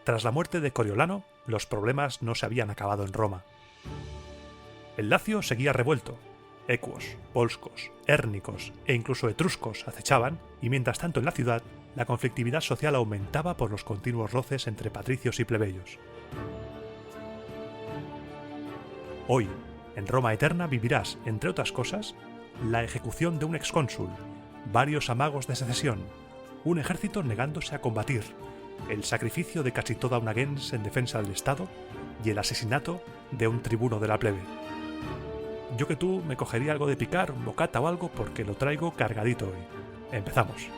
Tras la muerte de Coriolano, los problemas no se habían acabado en Roma. El Lacio seguía revuelto. Ecuos, volscos, hérnicos e incluso etruscos acechaban, y mientras tanto en la ciudad, la conflictividad social aumentaba por los continuos roces entre patricios y plebeyos. Hoy, en Roma Eterna vivirás, entre otras cosas, la ejecución de un excónsul, varios amagos de secesión, un ejército negándose a combatir, el sacrificio de casi toda una gens en defensa del Estado y el asesinato de un tribuno de la plebe. Yo que tú me cogería algo de picar, un bocata o algo, porque lo traigo cargadito hoy. Empezamos.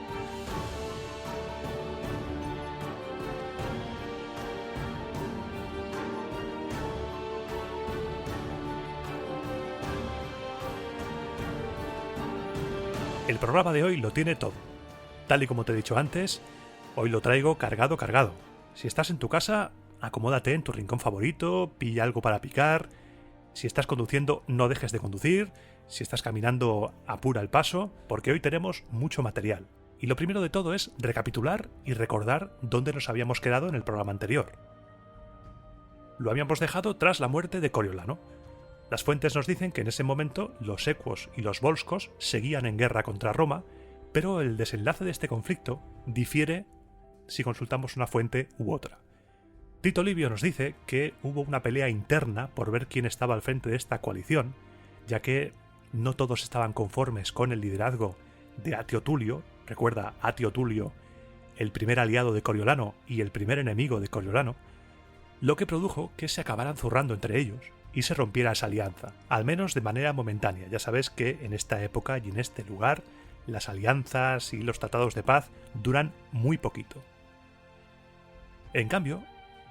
El programa de hoy lo tiene todo. Tal y como te he dicho antes, hoy lo traigo cargado. Si estás en tu casa, acomódate en tu rincón favorito, pilla algo para picar. Si estás conduciendo, no dejes de conducir. Si estás caminando, apura el paso, porque hoy tenemos mucho material. Y lo primero de todo es recapitular y recordar dónde nos habíamos quedado en el programa anterior. Lo habíamos dejado tras la muerte de Coriolano. Las fuentes nos dicen que en ese momento los ecuos y los volscos seguían en guerra contra Roma, pero el desenlace de este conflicto difiere si consultamos una fuente u otra. Tito Livio nos dice que hubo una pelea interna por ver quién estaba al frente de esta coalición, ya que no todos estaban conformes con el liderazgo de Atio Tulio. Recuerda, Atio Tulio, el primer aliado de Coriolano y el primer enemigo de Coriolano, lo que produjo que se acabaran zurrando entre ellos y se rompiera esa alianza, al menos de manera momentánea. Ya sabes que en esta época y en este lugar las alianzas y los tratados de paz duran muy poquito. En cambio,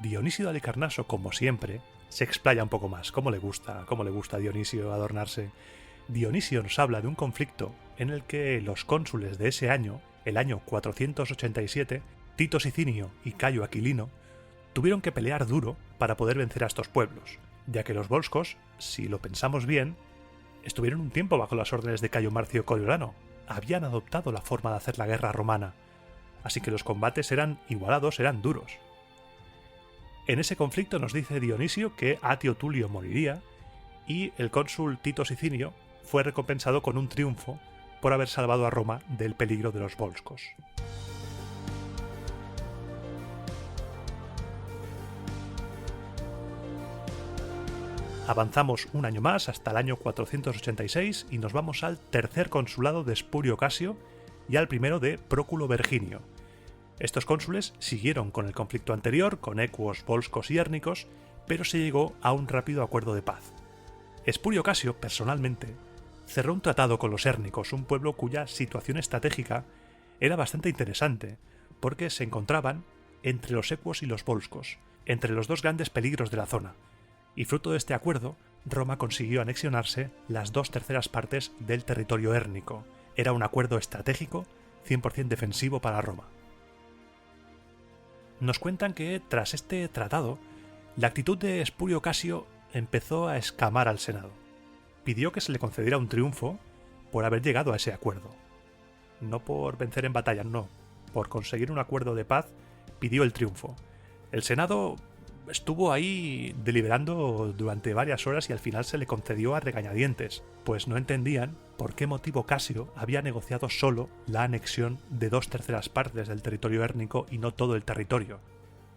Dionisio de Halicarnaso, como siempre, se explaya un poco más. ¿Cómo le gusta a Dionisio adornarse? Dionisio nos habla de un conflicto en el que los cónsules de ese año, el año 487, Tito Sicinio y Cayo Aquilino, tuvieron que pelear duro para poder vencer a estos pueblos, ya que los volscos, si lo pensamos bien, estuvieron un tiempo bajo las órdenes de Cayo Marcio Coriolano, habían adoptado la forma de hacer la guerra romana, así que los combates eran igualados, eran duros. En ese conflicto nos dice Dionisio que Atio Tulio moriría y el cónsul Tito Sicinio fue recompensado con un triunfo por haber salvado a Roma del peligro de los volscos. Avanzamos un año más hasta el año 486 y nos vamos al tercer consulado de Espurio Casio y al primero de Próculo Verginio. Estos cónsules siguieron con el conflicto anterior, con ecuos, volscos y hérnicos, pero se llegó a un rápido acuerdo de paz. Espurio Casio, personalmente, cerró un tratado con los hérnicos, un pueblo cuya situación estratégica era bastante interesante, porque se encontraban entre los ecuos y los volscos, entre los dos grandes peligros de la zona, y fruto de este acuerdo, Roma consiguió anexionarse las 2/3 partes del territorio hérnico. Era un acuerdo estratégico 100% defensivo para Roma. Nos cuentan que, tras este tratado, la actitud de Espurio Casio empezó a escamar al Senado. Pidió que se le concediera un triunfo por haber llegado a ese acuerdo. No por vencer en batalla, no. Por conseguir un acuerdo de paz, pidió el triunfo. El Senado estuvo ahí deliberando durante varias horas y al final se le concedió a regañadientes, pues no entendían por qué motivo Casio había negociado solo la anexión de 2/3 partes del territorio hérnico y no todo el territorio.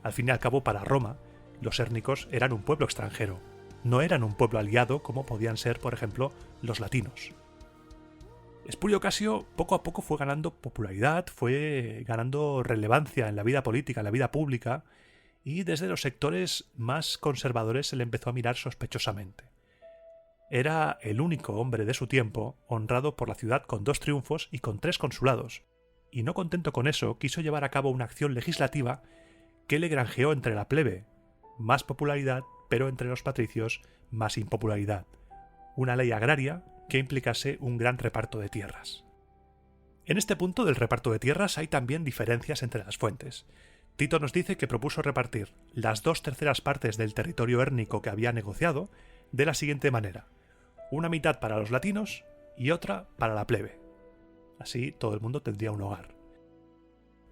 Al fin y al cabo, para Roma, los hérnicos eran un pueblo extranjero, no eran un pueblo aliado como podían ser, por ejemplo, los latinos. Espurio Casio poco a poco fue ganando popularidad, fue ganando relevancia en la vida política, en la vida pública, y desde los sectores más conservadores se le empezó a mirar sospechosamente. Era el único hombre de su tiempo honrado por la ciudad con 2 triunfos y con 3 consulados, y no contento con eso, quiso llevar a cabo una acción legislativa que le granjeó entre la plebe más popularidad, pero entre los patricios más impopularidad. Una ley agraria que implicase un gran reparto de tierras. En este punto del reparto de tierras hay también diferencias entre las fuentes. Tito nos dice que propuso repartir las 2/3 partes del territorio hérnico que había negociado de la siguiente manera: una mitad para los latinos y otra para la plebe. Así todo el mundo tendría un hogar.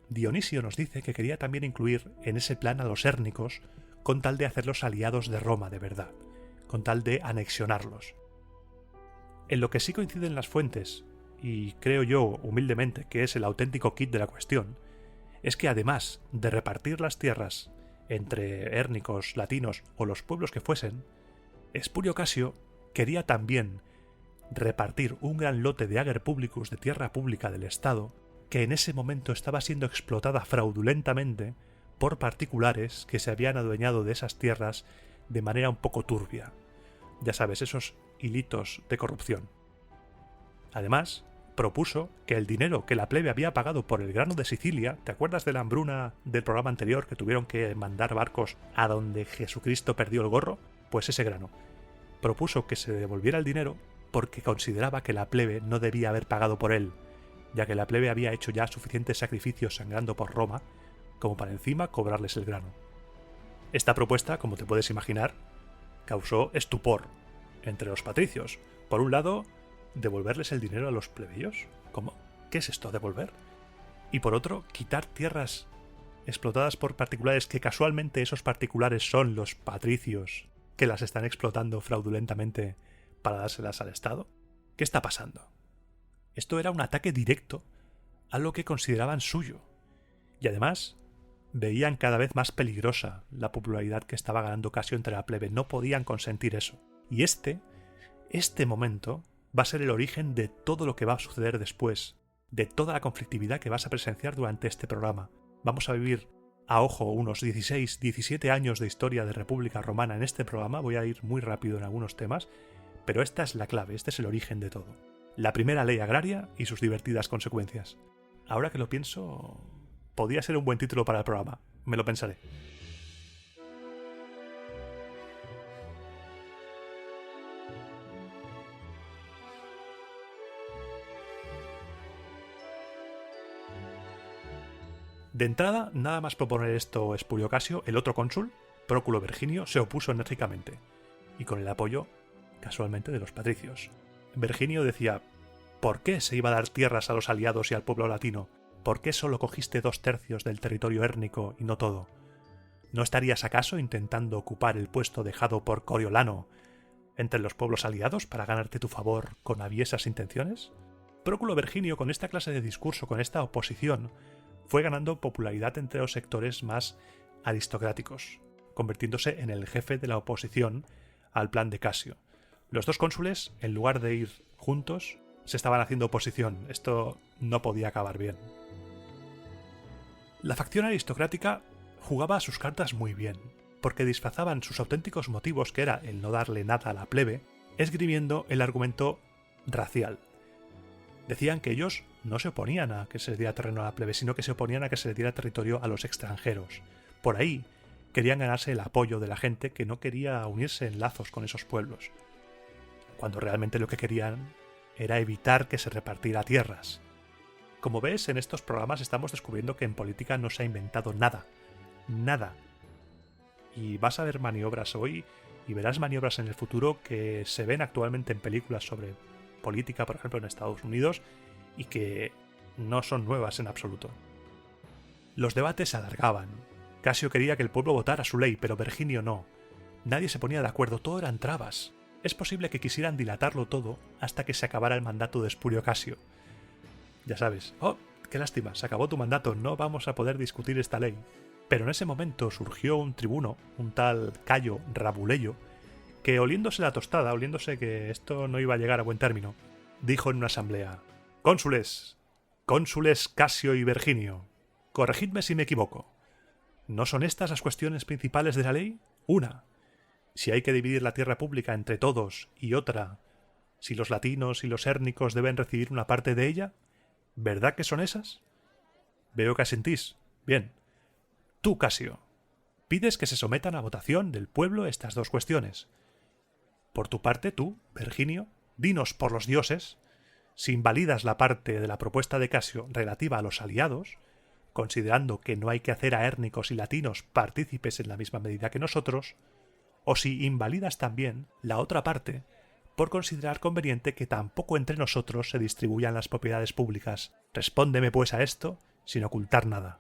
Dionisio nos dice que quería también incluir en ese plan a los érnicos con tal de hacerlos aliados de Roma de verdad, con tal de anexionarlos. En lo que sí coinciden las fuentes, y creo yo humildemente que es el auténtico kit de la cuestión, es que además de repartir las tierras entre érnicos, latinos o los pueblos que fuesen, Espurio Casio quería también repartir un gran lote de ager publicus, de tierra pública del Estado, que en ese momento estaba siendo explotada fraudulentamente por particulares que se habían adueñado de esas tierras de manera un poco turbia. Ya sabes, esos hilitos de corrupción. Además, propuso que el dinero que la plebe había pagado por el grano de Sicilia, ¿te acuerdas de la hambruna del programa anterior que tuvieron que mandar barcos a donde Jesucristo perdió el gorro? Pues ese grano. Propuso que se devolviera el dinero porque consideraba que la plebe no debía haber pagado por él, ya que la plebe había hecho ya suficientes sacrificios sangrando por Roma como para encima cobrarles el grano. Esta propuesta, como te puedes imaginar, causó estupor entre los patricios. Por un lado, devolverles el dinero a los plebeyos. ¿Cómo? ¿Qué es esto, devolver? Y por otro, quitar tierras explotadas por particulares que casualmente esos particulares son los patricios que las están explotando fraudulentamente para dárselas al Estado. ¿Qué está pasando? Esto era un ataque directo a lo que consideraban suyo. Y además, veían cada vez más peligrosa la popularidad que estaba ganando Casio entre la plebe. No podían consentir eso. Y este momento va a ser el origen de todo lo que va a suceder después, de toda la conflictividad que vas a presenciar durante este programa. Vamos a vivir, a ojo, unos 16, 17 años de historia de República Romana en este programa. Voy a ir muy rápido en algunos temas, pero esta es la clave, este es el origen de todo. La primera ley agraria y sus divertidas consecuencias. Ahora que lo pienso, podría ser un buen título para el programa. Me lo pensaré. De entrada, nada más proponer esto Espurio Casio, el otro cónsul, Próculo Verginio, se opuso enérgicamente, y con el apoyo, casualmente, de los patricios. Verginio decía: ¿por qué se iba a dar tierras a los aliados y al pueblo latino? ¿Por qué solo cogiste 2/3 del territorio hérnico y no todo? ¿No estarías acaso intentando ocupar el puesto dejado por Coriolano entre los pueblos aliados para ganarte tu favor con aviesas intenciones? Próculo Verginio, con esta clase de discurso, con esta oposición, fue ganando popularidad entre los sectores más aristocráticos, convirtiéndose en el jefe de la oposición al plan de Casio. Los dos cónsules, en lugar de ir juntos, se estaban haciendo oposición. Esto no podía acabar bien. La facción aristocrática jugaba sus cartas muy bien, porque disfrazaban sus auténticos motivos, que era el no darle nada a la plebe, esgrimiendo el argumento racial. Decían que ellos no se oponían a que se les diera terreno a la plebe, sino que se oponían a que se les diera territorio a los extranjeros. Por ahí querían ganarse el apoyo de la gente que no quería unirse en lazos con esos pueblos, cuando realmente lo que querían era evitar que se repartiera tierras. Como ves, en estos programas estamos descubriendo que en política no se ha inventado nada. Nada. Y vas a ver maniobras hoy y verás maniobras en el futuro que se ven actualmente en películas sobre política, por ejemplo en Estados Unidos, y que no son nuevas en absoluto. Los debates se alargaban. Casio quería que el pueblo votara su ley, pero Verginio no. Nadie se ponía de acuerdo, todo eran trabas. Es posible que quisieran dilatarlo todo hasta que se acabara el mandato de Espurio Casio. Ya sabes, oh, qué lástima, se acabó tu mandato, no vamos a poder discutir esta ley. Pero en ese momento surgió un tribuno, un tal Cayo Rabuleyo, que oliéndose la tostada, oliéndose que esto no iba a llegar a buen término, dijo en una asamblea: «Cónsules, cónsules Casio y Verginio, corregidme si me equivoco. ¿No son estas las cuestiones principales de la ley? Una, si hay que dividir la tierra pública entre todos, y otra, si los latinos y los hérnicos deben recibir una parte de ella. ¿Verdad que son esas? Veo que asentís. Bien. Tú, Casio, pides que se sometan a votación del pueblo estas dos cuestiones. Por tu parte, tú, Verginio, dinos por los dioses, si invalidas la parte de la propuesta de Casio relativa a los aliados, considerando que no hay que hacer a hérnicos y latinos partícipes en la misma medida que nosotros, o si invalidas también la otra parte por considerar conveniente que tampoco entre nosotros se distribuyan las propiedades públicas. Respóndeme pues a esto sin ocultar nada.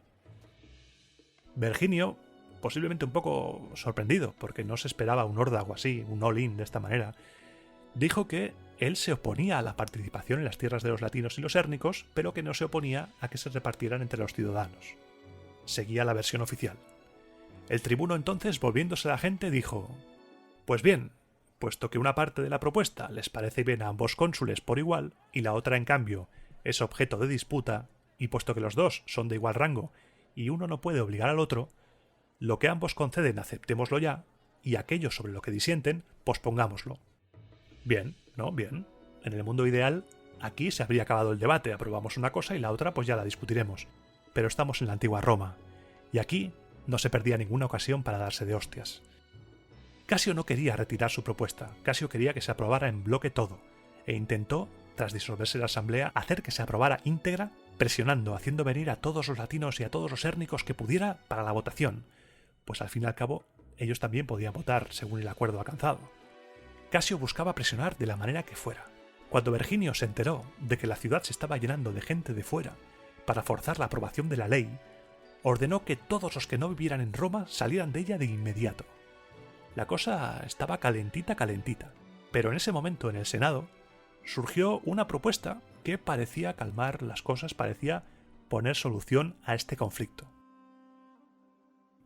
Verginio, posiblemente un poco sorprendido, porque no se esperaba un órdago así, un all-in de esta manera, dijo que él se oponía a la participación en las tierras de los latinos y los érnicos, pero que no se oponía a que se repartieran entre los ciudadanos. Seguía la versión oficial. El tribuno entonces, volviéndose a la gente, dijo: «Pues bien, puesto que una parte de la propuesta les parece bien a ambos cónsules por igual, y la otra, en cambio, es objeto de disputa, y puesto que los dos son de igual rango, y uno no puede obligar al otro, lo que ambos conceden aceptémoslo ya, y aquello sobre lo que disienten, pospongámoslo». Bien, ¿no? Bien. En el mundo ideal, aquí se habría acabado el debate, aprobamos una cosa y la otra pues ya la discutiremos. Pero estamos en la antigua Roma, y aquí no se perdía ninguna ocasión para darse de hostias. Casio no quería retirar su propuesta, Casio quería que se aprobara en bloque todo, e intentó, tras disolverse la asamblea, hacer que se aprobara íntegra, presionando, haciendo venir a todos los latinos y a todos los érnicos que pudiera para la votación, pues al fin y al cabo ellos también podían votar según el acuerdo alcanzado. Casio buscaba presionar de la manera que fuera. Cuando Verginio se enteró de que la ciudad se estaba llenando de gente de fuera para forzar la aprobación de la ley, ordenó que todos los que no vivieran en Roma salieran de ella de inmediato. La cosa estaba calentita, pero en ese momento en el Senado surgió una propuesta que parecía calmar las cosas, parecía poner solución a este conflicto.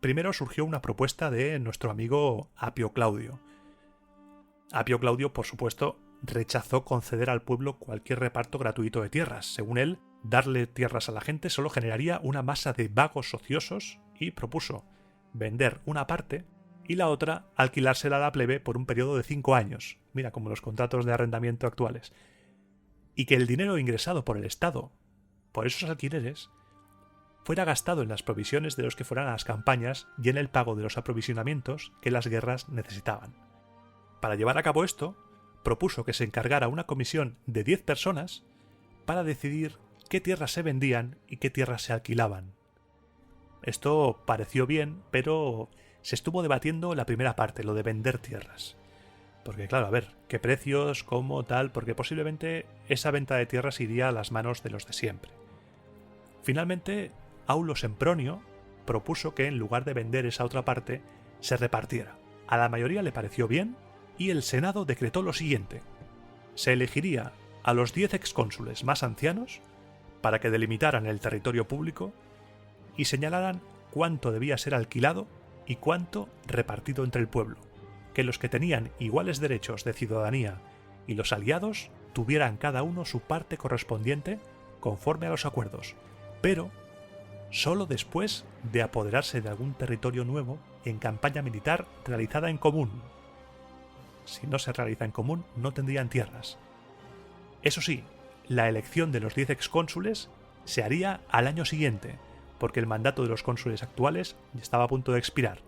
Primero surgió una propuesta de nuestro amigo Apio Claudio. Apio Claudio, por supuesto, rechazó conceder al pueblo cualquier reparto gratuito de tierras. Según él, darle tierras a la gente solo generaría una masa de vagos ociosos y propuso vender una parte y la otra alquilársela a la plebe por un periodo de 5 años, mira, como los contratos de arrendamiento actuales, y que el dinero ingresado por el Estado por esos alquileres fuera gastado en las provisiones de los que fueran a las campañas y en el pago de los aprovisionamientos que las guerras necesitaban. Para llevar a cabo esto, propuso que se encargara una comisión de 10 personas para decidir qué tierras se vendían y qué tierras se alquilaban. Esto pareció bien, pero se estuvo debatiendo la primera parte, lo de vender tierras. Porque claro, a ver, qué precios, cómo, tal, porque posiblemente esa venta de tierras iría a las manos de los de siempre. Finalmente, Aulo Sempronio propuso que en lugar de vender esa otra parte, se repartiera. A la mayoría le pareció bien, y el Senado decretó lo siguiente: se elegiría a los 10 excónsules más ancianos para que delimitaran el territorio público y señalaran cuánto debía ser alquilado y cuánto repartido entre el pueblo, que los que tenían iguales derechos de ciudadanía y los aliados tuvieran cada uno su parte correspondiente conforme a los acuerdos, pero solo después de apoderarse de algún territorio nuevo en campaña militar realizada en común. Si no se realiza en común, no tendrían tierras. Eso sí, la elección de los 10 excónsules se haría al año siguiente, porque el mandato de los cónsules actuales ya estaba a punto de expirar.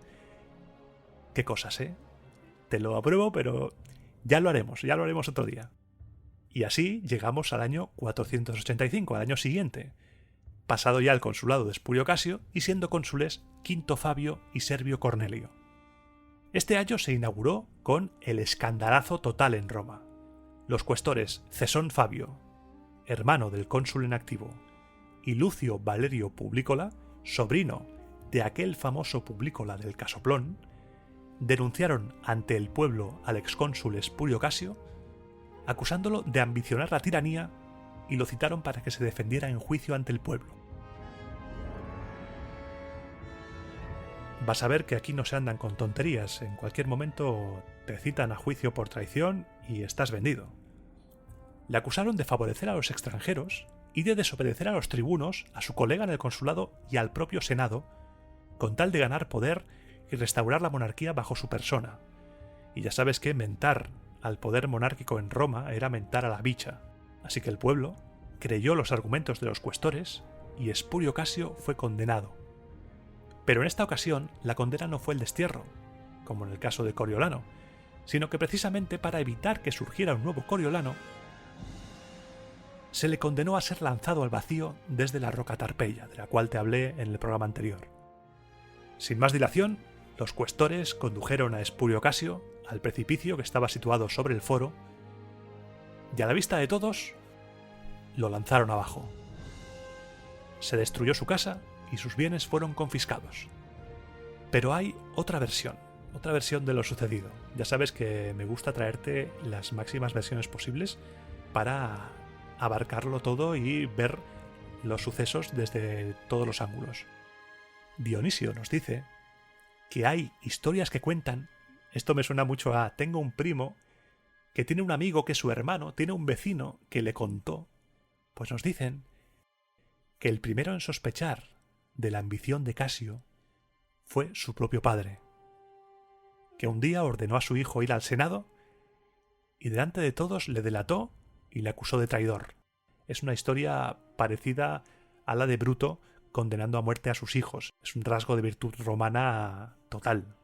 Qué cosas, ¿eh? Te lo apruebo, pero ya lo haremos otro día. Y así llegamos al año 485, al año siguiente, pasado ya el consulado de Espurio Casio y siendo cónsules Quinto Fabio y Servio Cornelio. Este año se inauguró con el escandalazo total en Roma. Los cuestores Cesón Fabio, hermano del cónsul en activo, y Lucio Valerio Publícola, sobrino de aquel famoso Publícola del Casoplón, denunciaron ante el pueblo al excónsul Espurio Casio, acusándolo de ambicionar la tiranía, y lo citaron para que se defendiera en juicio ante el pueblo. Vas a ver que aquí no se andan con tonterías, en cualquier momento te citan a juicio por traición y estás vendido. Le acusaron de favorecer a los extranjeros y de desobedecer a los tribunos, a su colega en el consulado y al propio Senado, con tal de ganar poder y restaurar la monarquía bajo su persona. Y ya sabes que mentar al poder monárquico en Roma era mentar a la bicha, así que el pueblo creyó los argumentos de los cuestores y Espurio Casio fue condenado. Pero en esta ocasión la condena no fue el destierro, como en el caso de Coriolano, sino que precisamente para evitar que surgiera un nuevo Coriolano, se le condenó a ser lanzado al vacío desde la roca Tarpeia, de la cual te hablé en el programa anterior. Sin más dilación, los cuestores condujeron a Espurio Casio al precipicio que estaba situado sobre el foro, y a la vista de todos, lo lanzaron abajo. se destruyó su casa y sus bienes fueron confiscados. Pero hay otra versión de lo sucedido. Ya sabes que me gusta traerte las máximas versiones posibles para abarcarlo todo y ver los sucesos desde todos los ángulos. Dionisio nos dice que hay historias que cuentan, esto me suena mucho a tengo un primo que tiene un amigo que es su hermano, tiene un vecino que le contó, pues nos dicen que el primero en sospechar de la ambición de Casio fue su propio padre, que un día ordenó a su hijo ir al Senado y delante de todos le delató y le acusó de traidor. Es una historia parecida a la de Bruto condenando a muerte a sus hijos. Es un rasgo de virtud romana total.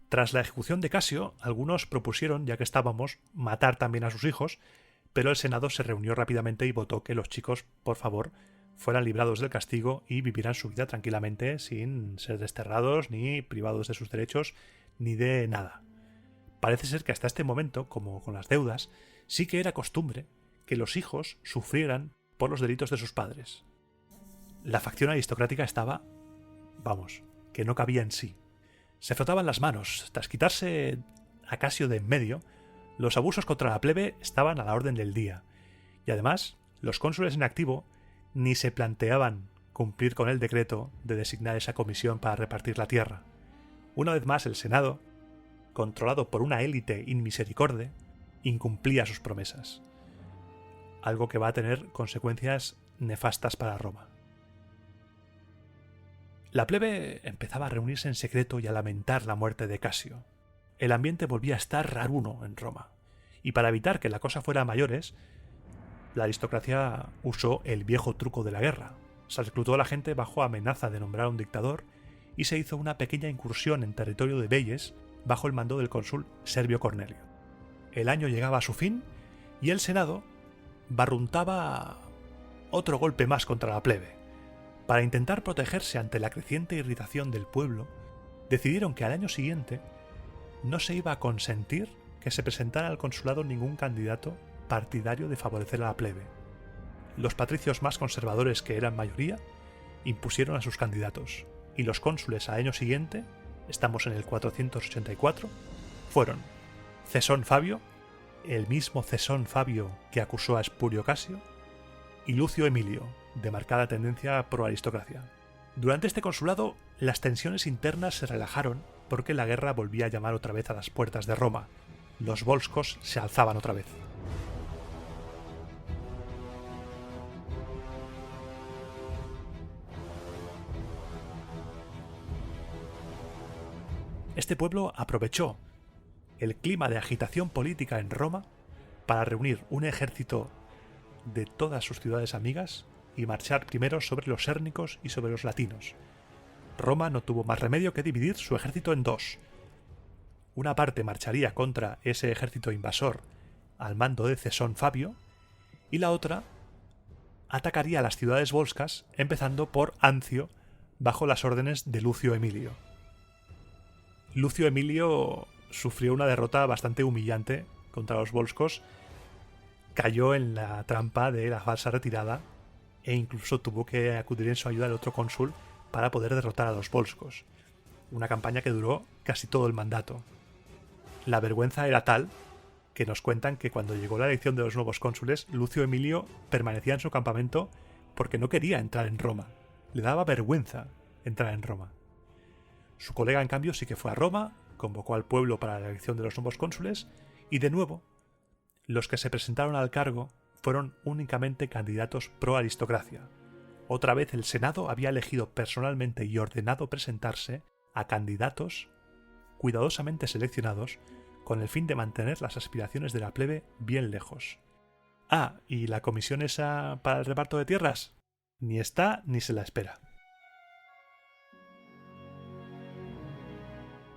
Tras la ejecución de Casio, algunos propusieron, ya que estábamos, matar también a sus hijos, pero el Senado se reunió rápidamente y votó que los chicos, por favor, fueran librados del castigo y vivieran su vida tranquilamente sin ser desterrados ni privados de sus derechos ni de nada. Parece ser que hasta este momento, como con las deudas, sí que era costumbre que los hijos sufrieran por los delitos de sus padres. La facción aristocrática estaba, que no cabía en sí. Se frotaban las manos. Tras quitarse a Casio de en medio, los abusos contra la plebe estaban a la orden del día. Y además, los cónsules en activo ni se planteaban cumplir con el decreto de designar esa comisión para repartir la tierra. Una vez más, el Senado, controlado por una élite inmisericorde, incumplía sus promesas. Algo que va a tener consecuencias nefastas para Roma. La plebe empezaba a reunirse en secreto y a lamentar la muerte de Casio. El ambiente volvía a estar raruno en Roma, y para evitar que la cosa fuera a mayores, la aristocracia usó el viejo truco de la guerra. Se reclutó a la gente bajo amenaza de nombrar a un dictador y se hizo una pequeña incursión en territorio de Veyes bajo el mando del cónsul Servio Cornelio. El año llegaba a su fin y el Senado barruntaba otro golpe más contra la plebe. Para intentar protegerse ante la creciente irritación del pueblo, decidieron que al año siguiente no se iba a consentir que se presentara al consulado ningún candidato partidario de favorecer a la plebe. Los patricios más conservadores, que eran mayoría, impusieron a sus candidatos, y los cónsules al año siguiente, estamos en el 484, fueron Cesón Fabio, el mismo Cesón Fabio que acusó a Espurio Casio, y Lucio Emilio, de marcada tendencia pro aristocracia. Durante este consulado, las tensiones internas se relajaron porque la guerra volvía a llamar otra vez a las puertas de Roma. Los volscos se alzaban otra vez. Este pueblo aprovechó el clima de agitación política en Roma para reunir un ejército de todas sus ciudades amigas y marchar primero sobre los sérnicos y sobre los latinos. Roma no tuvo más remedio que dividir su ejército en dos. Una parte marcharía contra ese ejército invasor al mando de Cesón Fabio y la otra atacaría a las ciudades volscas, empezando por Ancio, bajo las órdenes de Lucio Emilio. Lucio Emilio sufrió una derrota bastante humillante contra los volscos, cayó en la trampa de la falsa retirada e incluso tuvo que acudir en su ayuda el otro cónsul para poder derrotar a los volscos. Una campaña que duró casi todo el mandato. La vergüenza era tal que nos cuentan que cuando llegó la elección de los nuevos cónsules, Lucio Emilio permanecía en su campamento porque no quería entrar en Roma. Le daba vergüenza entrar en Roma. Su colega, en cambio, sí que fue a Roma, convocó al pueblo para la elección de los nuevos cónsules y, de nuevo, los que se presentaron al cargo fueron únicamente candidatos pro aristocracia. Otra vez el Senado había elegido personalmente y ordenado presentarse a candidatos cuidadosamente seleccionados con el fin de mantener las aspiraciones de la plebe bien lejos. Ah, ¿y la comisión esa para el reparto de tierras? Ni está ni se la espera.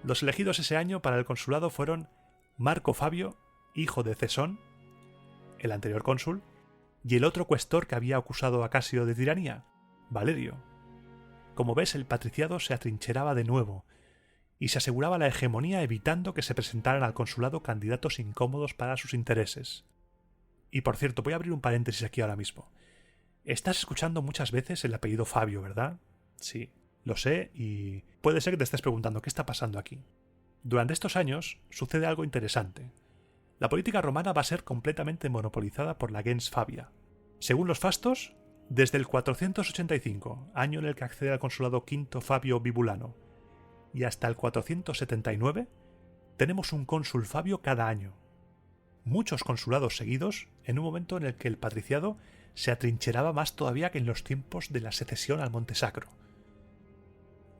Los elegidos ese año para el consulado fueron Marco Fabio, hijo de Cesón, el anterior cónsul, y el otro cuestor que había acusado a Casio de tiranía, Valerio. Como ves, el patriciado se atrincheraba de nuevo y se aseguraba la hegemonía evitando que se presentaran al consulado candidatos incómodos para sus intereses. Y por cierto, voy a abrir un paréntesis aquí ahora mismo. Estás escuchando muchas veces el apellido Fabio, ¿verdad? Sí, lo sé y puede ser que te estés preguntando qué está pasando aquí. Durante estos años sucede algo interesante. La política romana va a ser completamente monopolizada por la gens Fabia. Según los fastos, desde el 485, año en el que accede al consulado V Fabio Bibulano, y hasta el 479, tenemos un cónsul Fabio cada año. Muchos consulados seguidos en un momento en el que el patriciado se atrincheraba más todavía que en los tiempos de la secesión al Monte Sacro.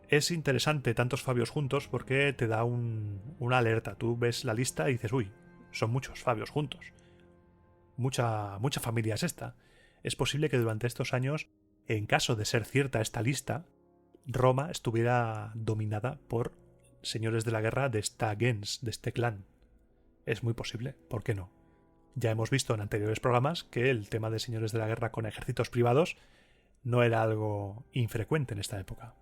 Es interesante tantos Fabios juntos porque te da una alerta. Tú ves la lista y dices, uy, son muchos Fabios juntos. Mucha familia es esta. Es posible que durante estos años, en caso de ser cierta esta lista, Roma estuviera dominada por señores de la guerra de esta gens, de este clan. Es muy posible, ¿por qué no? Ya hemos visto en anteriores programas que el tema de señores de la guerra con ejércitos privados no era algo infrecuente en esta época.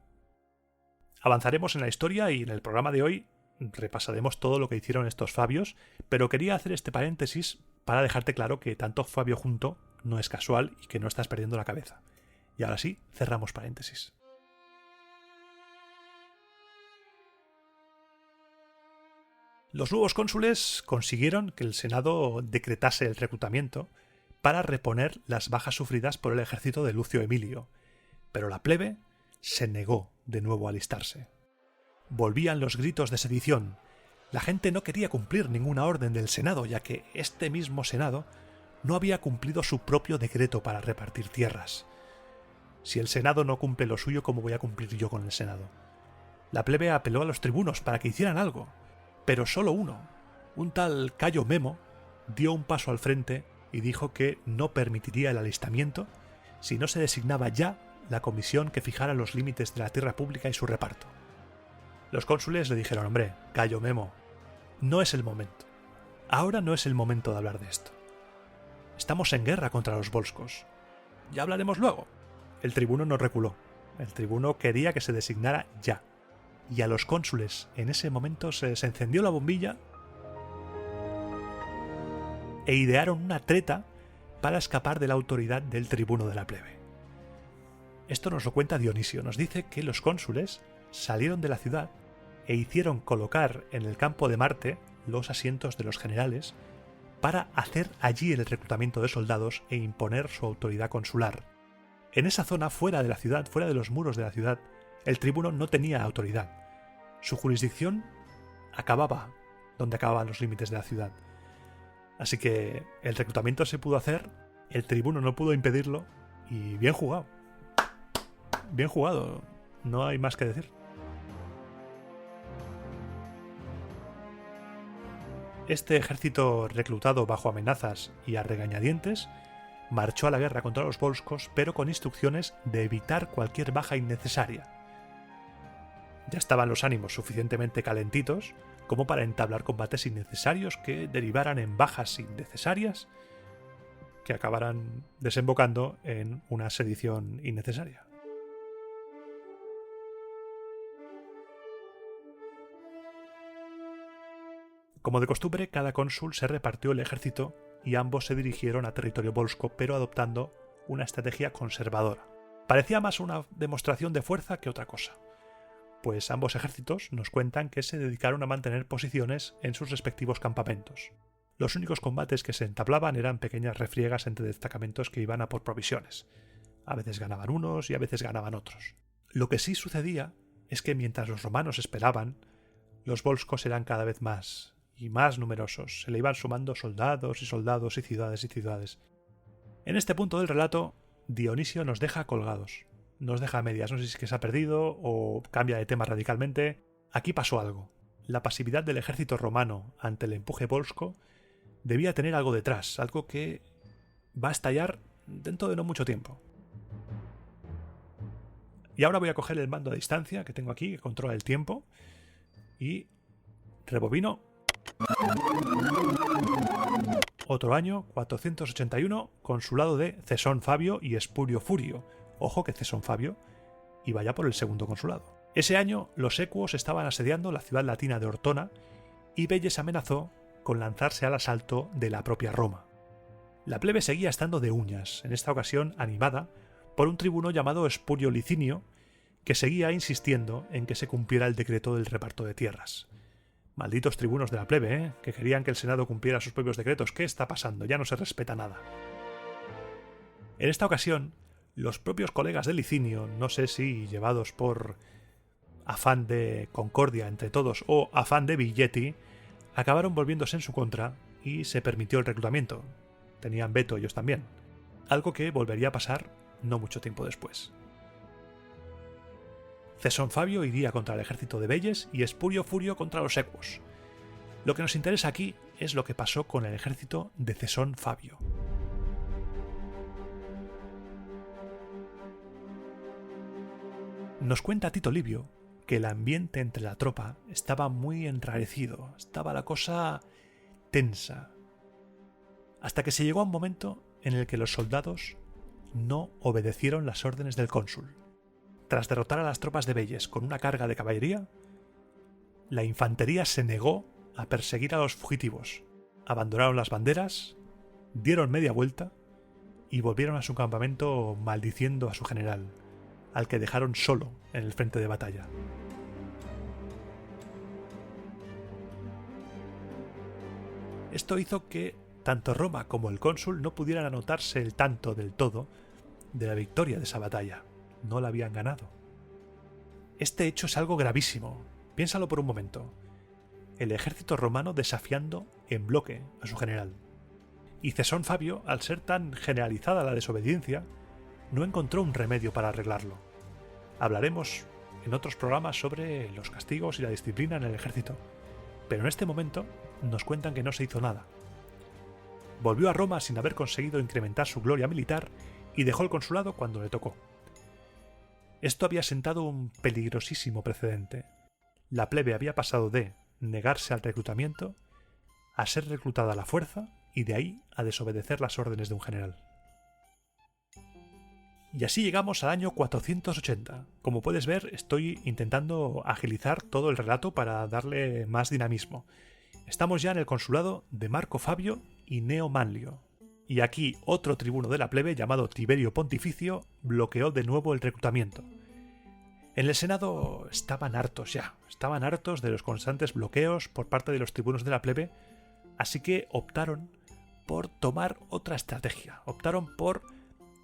Avanzaremos en la historia y en el programa de hoy repasaremos todo lo que hicieron estos Fabios, pero quería hacer este paréntesis para dejarte claro que tanto Fabio junto no es casual y que no estás perdiendo la cabeza. Y ahora sí, cerramos paréntesis. Los nuevos cónsules consiguieron que el Senado decretase el reclutamiento para reponer las bajas sufridas por el ejército de Lucio Emilio, pero la plebe se negó de nuevo a alistarse. Volvían los gritos de sedición. La gente no quería cumplir ninguna orden del Senado, ya que este mismo Senado no había cumplido su propio decreto para repartir tierras. Si el Senado no cumple lo suyo, ¿cómo voy a cumplir yo con el Senado? La plebe apeló a los tribunos para que hicieran algo, pero solo uno, un tal Cayo Memo, dio un paso al frente y dijo que no permitiría el alistamiento si no se designaba ya la comisión que fijara los límites de la tierra pública y su reparto. Los cónsules le dijeron, hombre, Cayo Memo, no es el momento. Ahora no es el momento de hablar de esto. Estamos en guerra contra los volscos. Ya hablaremos luego. El tribuno no reculó. El tribuno quería que se designara ya. Y a los cónsules en ese momento se les encendió la bombilla e idearon una treta para escapar de la autoridad del tribuno de la plebe. Esto nos lo cuenta Dionisio. Nos dice que los cónsules salieron de la ciudad e hicieron colocar en el campo de Marte los asientos de los generales para hacer allí el reclutamiento de soldados e imponer su autoridad consular. En esa zona, fuera de la ciudad, fuera de los muros de la ciudad, el tribuno no tenía autoridad. Su jurisdicción acababa donde acababan los límites de la ciudad. Así que el reclutamiento se pudo hacer, el tribuno no pudo impedirlo y bien jugado. Bien jugado, no hay más que decir. Este ejército reclutado bajo amenazas y a regañadientes marchó a la guerra contra los volscos, pero con instrucciones de evitar cualquier baja innecesaria. Ya estaban los ánimos suficientemente calentitos como para entablar combates innecesarios que derivaran en bajas innecesarias que acabaran desembocando en una sedición innecesaria. Como de costumbre, cada cónsul se repartió el ejército y ambos se dirigieron a territorio volsco, pero adoptando una estrategia conservadora. Parecía más una demostración de fuerza que otra cosa, pues ambos ejércitos nos cuentan que se dedicaron a mantener posiciones en sus respectivos campamentos. Los únicos combates que se entablaban eran pequeñas refriegas entre destacamentos que iban a por provisiones. A veces ganaban unos y a veces ganaban otros. Lo que sí sucedía es que mientras los romanos esperaban, los volscos eran cada vez más y más numerosos. Se le iban sumando soldados y soldados y ciudades y ciudades. En este punto del relato, Dionisio nos deja colgados. Nos deja a medias. No sé si es que se ha perdido o cambia de tema radicalmente. Aquí pasó algo. La pasividad del ejército romano ante el empuje volsco debía tener algo detrás, algo que va a estallar dentro de no mucho tiempo. Y ahora voy a coger el mando a distancia que tengo aquí, que controla el tiempo, y rebobino. Otro año, 481, consulado de Cesón Fabio y Espurio Furio. Ojo que Cesón Fabio iba ya por el segundo consulado. Ese año los ecuos estaban asediando la ciudad latina de Ortona y Velles amenazó con lanzarse al asalto de la propia Roma. La plebe seguía estando de uñas, en esta ocasión animada por un tribuno llamado Espurio Licinio, que seguía insistiendo en que se cumpliera el decreto del reparto de tierras. Malditos tribunos de la plebe, ¿eh? Que querían que el Senado cumpliera sus propios decretos. ¿Qué está pasando? Ya no se respeta nada. En esta ocasión, los propios colegas de Licinio, no sé si llevados por afán de concordia entre todos o afán de billeti, acabaron volviéndose en su contra y se permitió el reclutamiento. Tenían veto ellos también. Algo que volvería a pasar no mucho tiempo después. Cesón Fabio iría contra el ejército de Veyes y Espurio Furio contra los equos. Lo que nos interesa aquí es lo que pasó con el ejército de Cesón Fabio. Nos cuenta Tito Livio que el ambiente entre la tropa estaba muy enrarecido, estaba la cosa tensa, hasta que se llegó a un momento en el que los soldados no obedecieron las órdenes del cónsul. Tras derrotar a las tropas de Veyes con una carga de caballería, la infantería se negó a perseguir a los fugitivos, abandonaron las banderas, dieron media vuelta y volvieron a su campamento maldiciendo a su general, al que dejaron solo en el frente de batalla. Esto hizo que tanto Roma como el cónsul no pudieran anotarse el tanto del todo de la victoria de esa batalla. No la habían ganado. Este hecho es algo gravísimo. Piénsalo por un momento. El ejército romano desafiando en bloque a su general. Y Cesón Fabio, al ser tan generalizada la desobediencia, no encontró un remedio para arreglarlo. Hablaremos en otros programas sobre los castigos y la disciplina en el ejército, pero en este momento nos cuentan que no se hizo nada. Volvió a Roma sin haber conseguido incrementar su gloria militar y dejó el consulado cuando le tocó. Esto había sentado un peligrosísimo precedente. La plebe había pasado de negarse al reclutamiento a ser reclutada a la fuerza y de ahí a desobedecer las órdenes de un general. Y así llegamos al año 480. Como puedes ver, estoy intentando agilizar todo el relato para darle más dinamismo. Estamos ya en el consulado de Marco Fabio y Gneo Manlio. Y aquí otro tribuno de la plebe llamado Tiberio Pontificio bloqueó de nuevo el reclutamiento. En el Senado estaban hartos de los constantes bloqueos por parte de los tribunos de la plebe, así que optaron por tomar otra estrategia, optaron por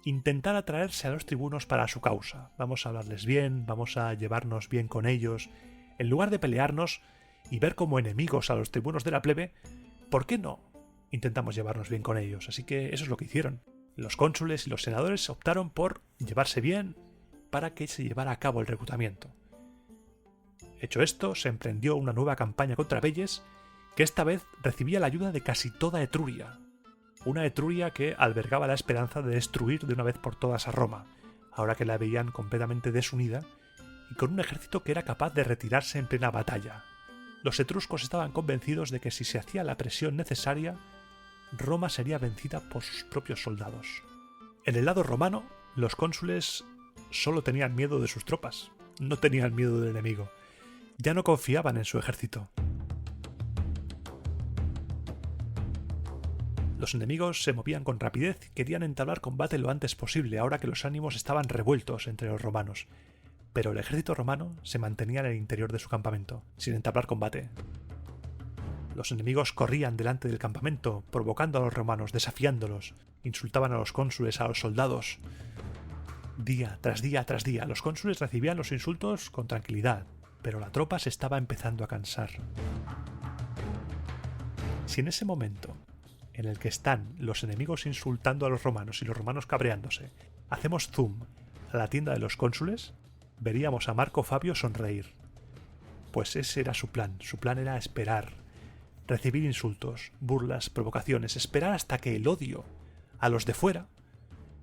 intentar atraerse a los tribunos para su causa. Vamos a hablarles bien, vamos a llevarnos bien con ellos. En lugar de pelearnos y ver como enemigos a los tribunos de la plebe, ¿por qué no intentamos llevarnos bien con ellos? Así que eso es lo que hicieron. Los cónsules y los senadores optaron por llevarse bien para que se llevara a cabo el reclutamiento. Hecho esto, se emprendió una nueva campaña contra Veyes, que esta vez recibía la ayuda de casi toda Etruria. Una Etruria que albergaba la esperanza de destruir de una vez por todas a Roma, ahora que la veían completamente desunida y con un ejército que era capaz de retirarse en plena batalla. Los etruscos estaban convencidos de que si se hacía la presión necesaria, Roma sería vencida por sus propios soldados. En el lado romano, los cónsules solo tenían miedo de sus tropas, no tenían miedo del enemigo. Ya no confiaban en su ejército. Los enemigos se movían con rapidez y querían entablar combate lo antes posible, ahora que los ánimos estaban revueltos entre los romanos. Pero el ejército romano se mantenía en el interior de su campamento, sin entablar combate. Los enemigos corrían delante del campamento, provocando a los romanos, desafiándolos, insultaban a los cónsules, a los soldados. Día tras día tras día, los cónsules recibían los insultos con tranquilidad, pero la tropa se estaba empezando a cansar. Si en ese momento en el que están los enemigos insultando a los romanos y los romanos cabreándose, hacemos zoom a la tienda de los cónsules, veríamos a Marco Fabio sonreír. Pues ese era su plan era esperar, recibir insultos, burlas, provocaciones, esperar hasta que el odio a los de fuera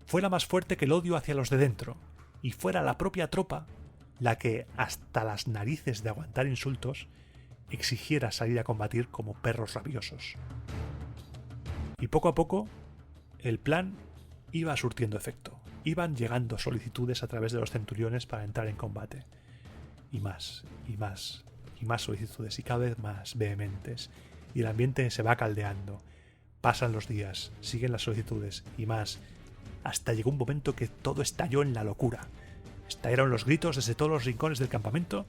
fuera más fuerte que el odio hacia los de dentro, y fuera la propia tropa la que, hasta las narices de aguantar insultos, exigiera salir a combatir como perros rabiosos. Y poco a poco, el plan iba surtiendo efecto. Iban llegando solicitudes a través de los centuriones para entrar en combate. Y más, y más solicitudes, y cada vez más vehementes. Y el ambiente se va caldeando. Pasan los días, siguen las solicitudes y más, hasta llegó un momento que todo estalló en la locura. Estallaron los gritos desde todos los rincones del campamento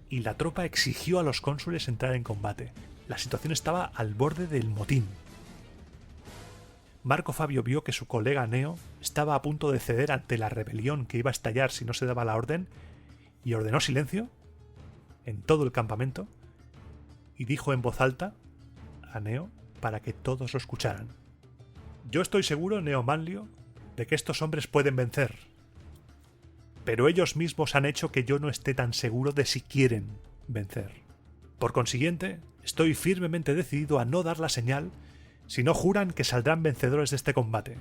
y la tropa exigió a los cónsules entrar en combate. La situación estaba al borde del motín. Marco Fabio vio que su colega Neo estaba a punto de ceder ante la rebelión que iba a estallar si no se daba la orden y ordenó silencio en todo el campamento y dijo en voz alta a Neo para que todos lo escucharan: yo estoy seguro, Neo Manlio, de que estos hombres pueden vencer, pero ellos mismos han hecho que yo no esté tan seguro de si quieren vencer. Por consiguiente, estoy firmemente decidido a no dar la señal si no juran que saldrán vencedores de este combate.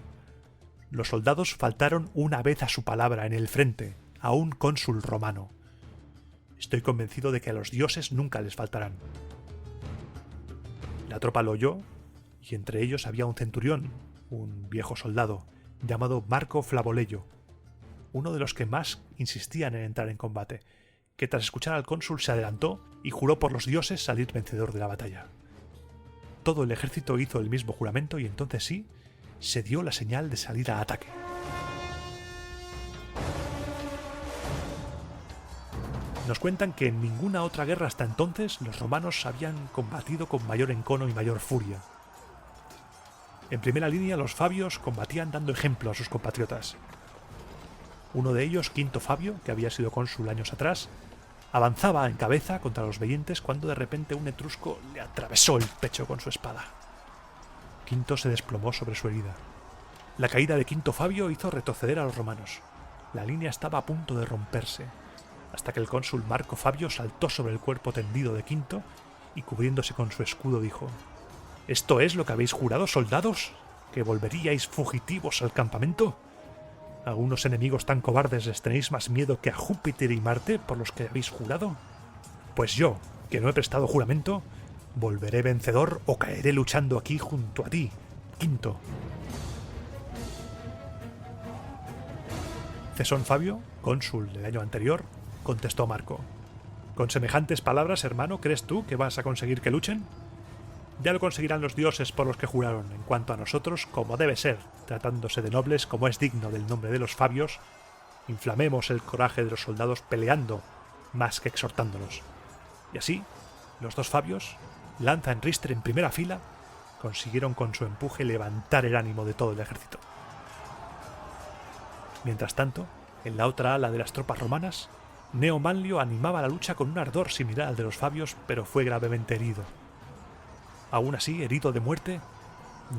Los soldados faltaron una vez a su palabra en el frente, a un cónsul romano. Estoy convencido de que a los dioses nunca les faltarán. La tropa lo oyó, y entre ellos había un centurión, un viejo soldado, llamado Marco Flavoleyo, uno de los que más insistían en entrar en combate, que tras escuchar al cónsul se adelantó y juró por los dioses salir vencedor de la batalla. Todo el ejército hizo el mismo juramento y entonces sí, se dio la señal de salir al ataque. Nos cuentan que en ninguna otra guerra hasta entonces los romanos habían combatido con mayor encono y mayor furia. En primera línea los fabios combatían dando ejemplo a sus compatriotas. Uno de ellos, Quinto Fabio, que había sido cónsul años atrás, avanzaba en cabeza contra los veientes cuando de repente un etrusco le atravesó el pecho con su espada. Quinto se desplomó sobre su herida. La caída de Quinto Fabio hizo retroceder a los romanos. La línea estaba a punto de romperse, hasta que el cónsul Marco Fabio saltó sobre el cuerpo tendido de Quinto y cubriéndose con su escudo dijo: ¿esto es lo que habéis jurado, soldados? ¿Que volveríais fugitivos al campamento? ¿A algunos enemigos tan cobardes les tenéis más miedo que a Júpiter y Marte por los que habéis jurado? Pues yo, que no he prestado juramento, volveré vencedor o caeré luchando aquí junto a ti, Quinto. Cesón Fabio, cónsul del año anterior, contestó a Marco: ¿con semejantes palabras, hermano, crees tú que vas a conseguir que luchen? Ya lo conseguirán los dioses por los que juraron. En cuanto a nosotros, como debe ser, tratándose de nobles como es digno del nombre de los Fabios, inflamemos el coraje de los soldados peleando más que exhortándolos. Y así, los dos Fabios, lanza en ristre en primera fila, consiguieron con su empuje levantar el ánimo de todo el ejército. Mientras tanto, en la otra ala de las tropas romanas, Neo Manlio animaba la lucha con un ardor similar al de los Fabios, pero fue gravemente herido. Aún así, herido de muerte,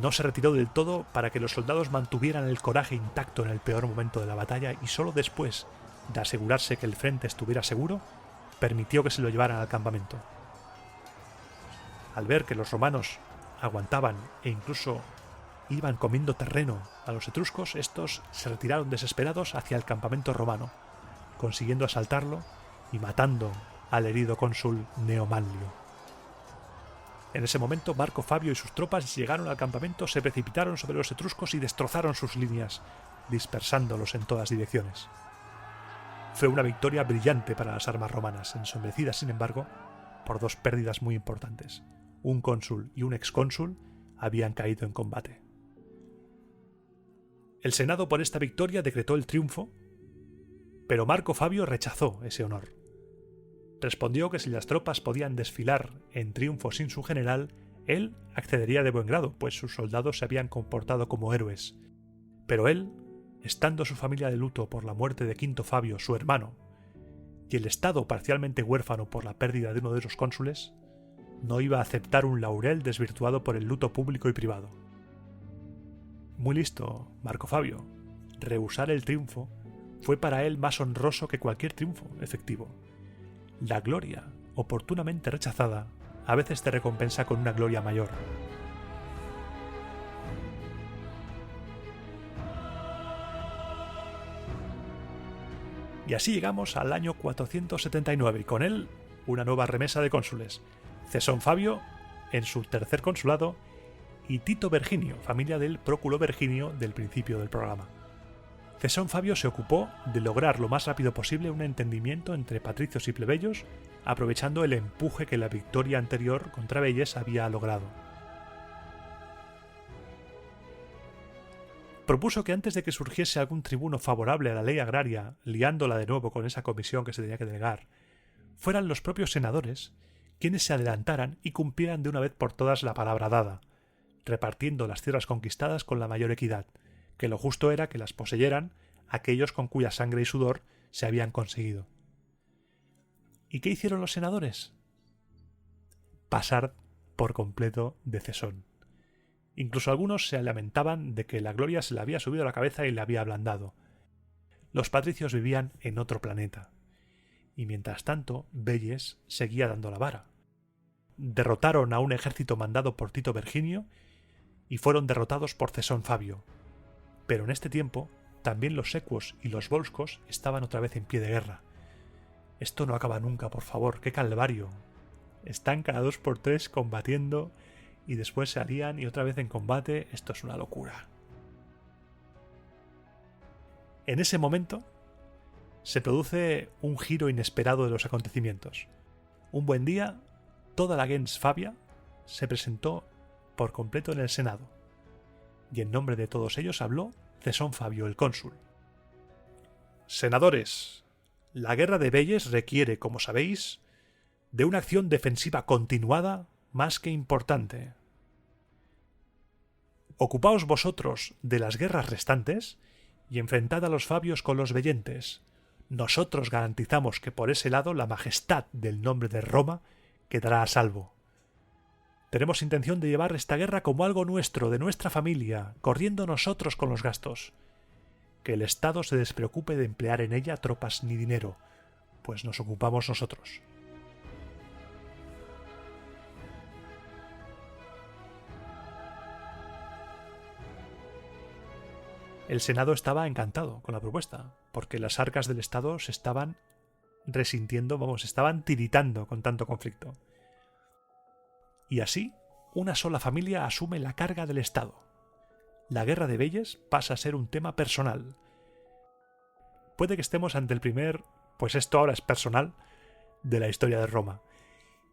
no se retiró del todo para que los soldados mantuvieran el coraje intacto en el peor momento de la batalla y solo después de asegurarse que el frente estuviera seguro, permitió que se lo llevaran al campamento. Al ver que los romanos aguantaban e incluso iban comiendo terreno a los etruscos, estos se retiraron desesperados hacia el campamento romano, consiguiendo asaltarlo y matando al herido cónsul Neo Manlio. En ese momento, Marco Fabio y sus tropas llegaron al campamento, se precipitaron sobre los etruscos y destrozaron sus líneas, dispersándolos en todas direcciones. Fue una victoria brillante para las armas romanas, ensombrecidas, sin embargo, por dos pérdidas muy importantes. Un cónsul y un excónsul habían caído en combate. El Senado por esta victoria decretó el triunfo, pero Marco Fabio rechazó ese honor. Respondió que si las tropas podían desfilar en triunfo sin su general, él accedería de buen grado, pues sus soldados se habían comportado como héroes. Pero él, estando su familia de luto por la muerte de Quinto Fabio, su hermano, y el estado parcialmente huérfano por la pérdida de uno de los cónsules, no iba a aceptar un laurel desvirtuado por el luto público y privado. Muy listo, Marco Fabio. Rehusar el triunfo fue para él más honroso que cualquier triunfo efectivo. La gloria, oportunamente rechazada, a veces te recompensa con una gloria mayor. Y así llegamos al año 479 y con él una nueva remesa de cónsules. Cesón Fabio en su tercer consulado y Tito Verginio, familia del Próculo Verginio del principio del programa. Cesón Fabio se ocupó de lograr lo más rápido posible un entendimiento entre patricios y plebeyos, aprovechando el empuje que la victoria anterior contra Veyes había logrado. propuso que antes de que surgiese algún tribuno favorable a la ley agraria, liándola de nuevo con esa comisión que se tenía que delegar, fueran los propios senadores quienes se adelantaran y cumplieran de una vez por todas la palabra dada, repartiendo las tierras conquistadas con la mayor equidad, que lo justo era que las poseyeran aquellos con cuya sangre y sudor se habían conseguido. ¿Y qué hicieron los senadores? Pasar por completo de Cesón. Incluso algunos se lamentaban de que la gloria se le había subido a la cabeza y le había ablandado. Los patricios vivían en otro planeta. Y mientras tanto, Veyes seguía dando la vara. Derrotaron a un ejército mandado por Tito Verginio y fueron derrotados por Cesón Fabio. Pero en este tiempo, también los ecuos y los volscos estaban otra vez en pie de guerra. Esto no acaba nunca, por favor, qué calvario. Están cada 2 por 3 combatiendo y después se alían y otra vez en combate. Esto es una locura. En ese momento se produce un giro inesperado de los acontecimientos. Un buen día, toda la gens Fabia se presentó por completo en el Senado, y en nombre de todos ellos habló Cesón Fabio, el cónsul. Senadores, la guerra de Veyes requiere, como sabéis, de una acción defensiva continuada más que importante. Ocupaos vosotros de las guerras restantes y enfrentad a los Fabios con los veyentes. Nosotros garantizamos que por ese lado la majestad del nombre de Roma quedará a salvo. Tenemos intención de llevar esta guerra como algo nuestro, de nuestra familia, corriendo nosotros con los gastos. Que el Estado se despreocupe de emplear en ella tropas ni dinero, pues nos ocupamos nosotros. El Senado estaba encantado con la propuesta, porque las arcas del Estado se estaban resintiendo, estaban tiritando con tanto conflicto. Y así, una sola familia asume la carga del Estado. La guerra de Veyes pasa a ser un tema personal. Puede que estemos ante el primer, pues esto ahora es personal, de la historia de Roma.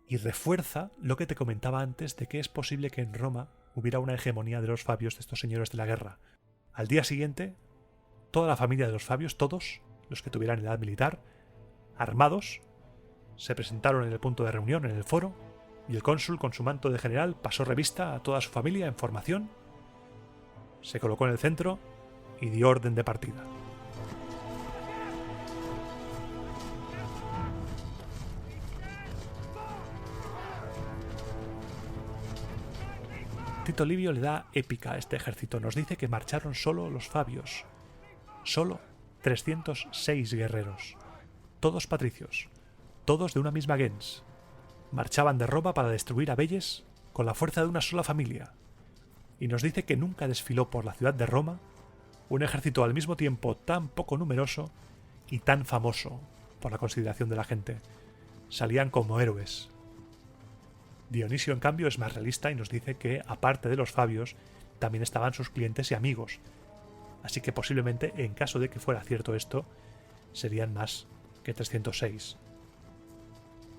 Y refuerza lo que te comentaba antes de que es posible que en Roma hubiera una hegemonía de los Fabios, de estos señores de la guerra. Al día siguiente, toda la familia de los Fabios, todos los que tuvieran edad militar, armados, se presentaron en el punto de reunión, en el foro, y el cónsul, con su manto de general, pasó revista a toda su familia en formación, se colocó en el centro y dio orden de partida. Tito Livio le da épica a este ejército. Nos dice que marcharon solo los Fabios. Solo 306 guerreros. Todos patricios. Todos de una misma gens. Marchaban de Roma para destruir a Veyes con la fuerza de una sola familia. Y nos dice que nunca desfiló por la ciudad de Roma un ejército al mismo tiempo tan poco numeroso y tan famoso por la consideración de la gente. Salían como héroes. Dionisio, en cambio, es más realista y nos dice que, aparte de los Fabios, también estaban sus clientes y amigos. Así que posiblemente, en caso de que fuera cierto esto, serían más que 306.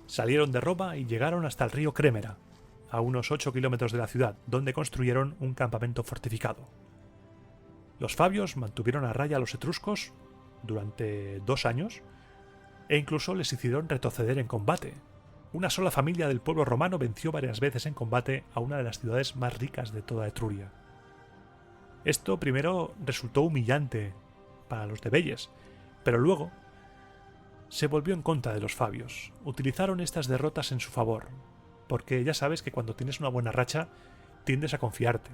Salieron de Roma y llegaron hasta el río Crémera, a unos 8 kilómetros de la ciudad, donde construyeron un campamento fortificado. Los Fabios mantuvieron a raya a los etruscos durante 2 años e incluso les hicieron retroceder en combate. Una sola familia del pueblo romano venció varias veces en combate a una de las ciudades más ricas de toda Etruria. Esto primero resultó humillante para los de Veyes, pero luego se volvió en contra de los Fabios. Utilizaron estas derrotas en su favor, porque ya sabes que cuando tienes una buena racha tiendes a confiarte.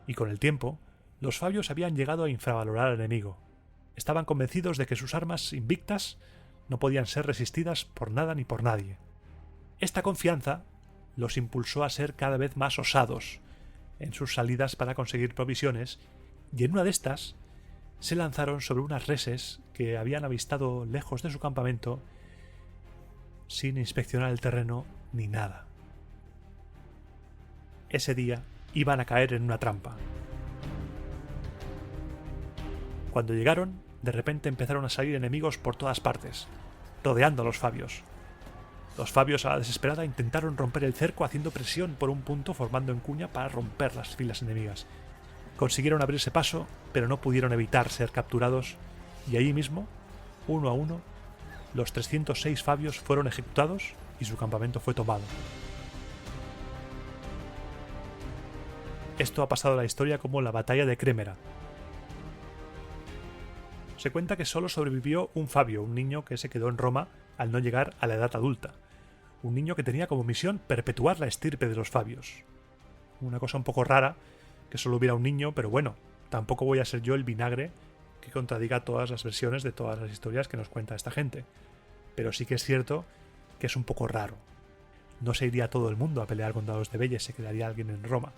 Y con el tiempo, los Fabios habían llegado a infravalorar al enemigo. Estaban convencidos de que sus armas invictas no podían ser resistidas por nada ni por nadie. Esta confianza los impulsó a ser cada vez más osados en sus salidas para conseguir provisiones, y en una de estas se lanzaron sobre unas reses que habían avistado lejos de su campamento sin inspeccionar el terreno ni nada. Ese día iban a caer en una trampa. Cuando llegaron, de repente empezaron a salir enemigos por todas partes, rodeando a los Fabios. Los Fabios, a la desesperada, intentaron romper el cerco haciendo presión por un punto, formando encuña para romper las filas enemigas. Consiguieron abrirse paso, pero no pudieron evitar ser capturados, y allí mismo, uno a uno, los 306 fabios fueron ejecutados y su campamento fue tomado. Esto ha pasado a la historia como la batalla de Crémera. Se cuenta que solo sobrevivió un fabio, un niño que se quedó en Roma al no llegar a la edad adulta. Un niño que tenía como misión perpetuar la estirpe de los fabios. Una cosa un poco rara, que solo hubiera un niño, pero bueno, tampoco voy a ser yo el vinagre que contradiga todas las versiones de todas las historias que nos cuenta esta gente. Pero sí que es cierto que es un poco raro. No se iría todo el mundo a pelear contra los debeyes, se quedaría alguien en Roma.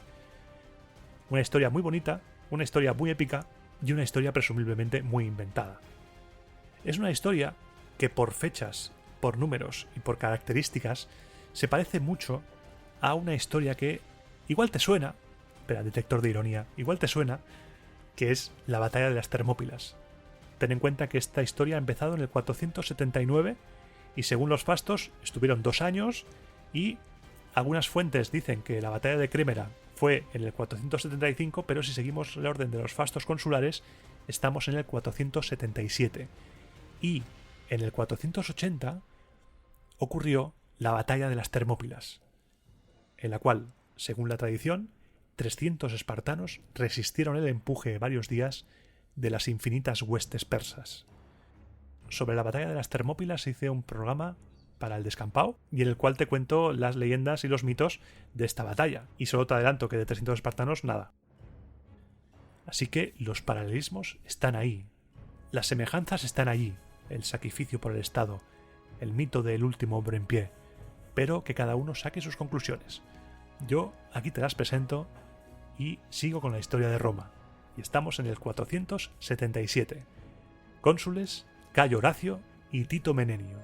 Una historia muy bonita, una historia muy épica y una historia presumiblemente muy inventada. Es una historia que por fechas, por números y por características se parece mucho a una historia que igual te suena, espera, detector de ironía, igual te suena, que es la batalla de las Termópilas. Ten en cuenta que esta historia ha empezado en el 479 y según los fastos estuvieron 2 años y algunas fuentes dicen que la batalla de Crémera fue en el 475, pero si seguimos el orden de los fastos consulares estamos en el 477 y en el 480 ocurrió la batalla de las Termópilas, en la cual, según la tradición, 300 espartanos resistieron el empuje varios días de las infinitas huestes persas. Sobre la batalla de las Termópilas hice un programa para el descampado y en el cual te cuento las leyendas y los mitos de esta batalla, y solo te adelanto que de 300 espartanos nada. Así que los paralelismos están ahí, las semejanzas están allí, el sacrificio por el Estado, el mito del último hombre en pie, pero que cada uno saque sus conclusiones. Yo aquí te las presento y sigo con la historia de Roma, y estamos en el 477. Cónsules Cayo Horacio y Tito Menenio.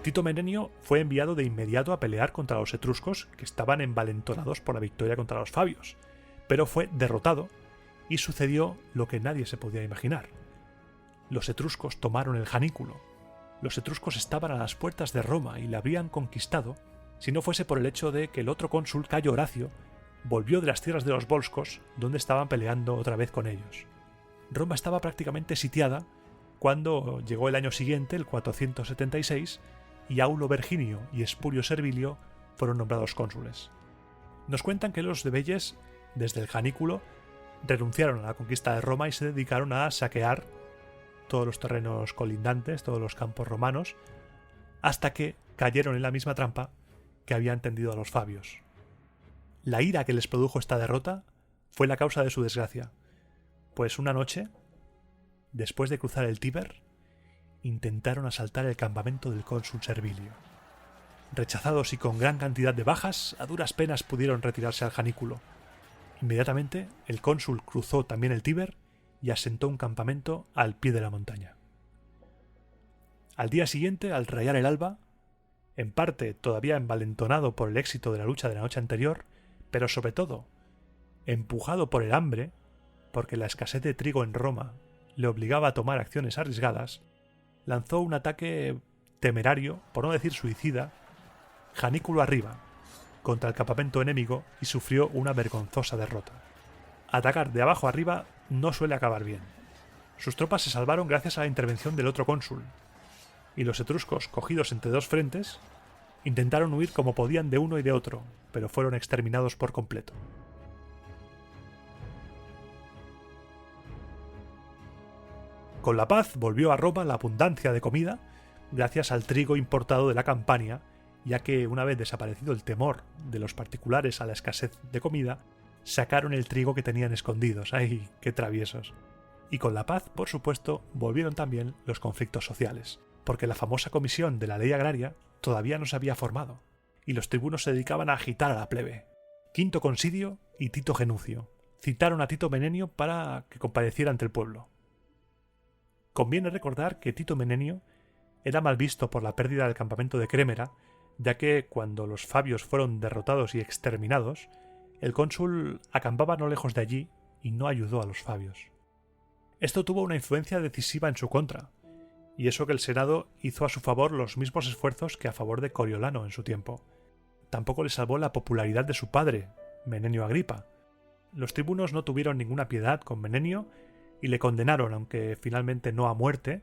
Tito Menenio fue enviado de inmediato a pelear contra los etruscos que estaban envalentonados por la victoria contra los fabios, pero fue derrotado y sucedió lo que nadie se podía imaginar. Los etruscos tomaron el Janículo. Los etruscos estaban a las puertas de Roma y la habrían conquistado si no fuese por el hecho de que el otro cónsul, Cayo Horacio, volvió de las tierras de los volscos, donde estaban peleando otra vez con ellos. Roma estaba prácticamente sitiada cuando llegó el año siguiente, el 476, y Aulo Verginio y Espurio Servilio fueron nombrados cónsules. Nos cuentan que los debeyes, desde el Janículo, renunciaron a la conquista de Roma y se dedicaron a saquear todos los terrenos colindantes, todos los campos romanos, hasta que cayeron en la misma trampa que habían tendido a los fabios. La ira que les produjo esta derrota fue la causa de su desgracia, pues una noche, después de cruzar el Tíber, intentaron asaltar el campamento del cónsul Servilio. Rechazados y con gran cantidad de bajas, a duras penas pudieron retirarse al Janículo. Inmediatamente, el cónsul cruzó también el Tíber y asentó un campamento al pie de la montaña. Al día siguiente, al rayar el alba, en parte todavía envalentonado por el éxito de la lucha de la noche anterior, pero sobre todo empujado por el hambre, porque la escasez de trigo en Roma le obligaba a tomar acciones arriesgadas, lanzó un ataque temerario, por no decir suicida, Janículo arriba, contra el campamento enemigo y sufrió una vergonzosa derrota. Atacar de abajo arriba no suele acabar bien. Sus tropas se salvaron gracias a la intervención del otro cónsul, y los etruscos, cogidos entre dos frentes, intentaron huir como podían de uno y de otro, pero fueron exterminados por completo. Con la paz volvió a Roma la abundancia de comida, gracias al trigo importado de la Campania, ya que una vez desaparecido el temor de los particulares a la escasez de comida, sacaron el trigo que tenían escondidos. ¡Ay, qué traviesos! Y con la paz, por supuesto, volvieron también los conflictos sociales, porque la famosa comisión de la ley agraria todavía no se había formado, y los tribunos se dedicaban a agitar a la plebe. Quinto Considio y Tito Genucio citaron a Tito Menenio para que compareciera ante el pueblo. Conviene recordar que Tito Menenio era mal visto por la pérdida del campamento de Crémera, ya que cuando los fabios fueron derrotados y exterminados, el cónsul acampaba no lejos de allí y no ayudó a los fabios. Esto tuvo una influencia decisiva en su contra, y eso que el Senado hizo a su favor los mismos esfuerzos que a favor de Coriolano en su tiempo. tampoco le salvó la popularidad de su padre, Menenio Agripa. Los tribunos no tuvieron ninguna piedad con Menenio y le condenaron, aunque finalmente no a muerte,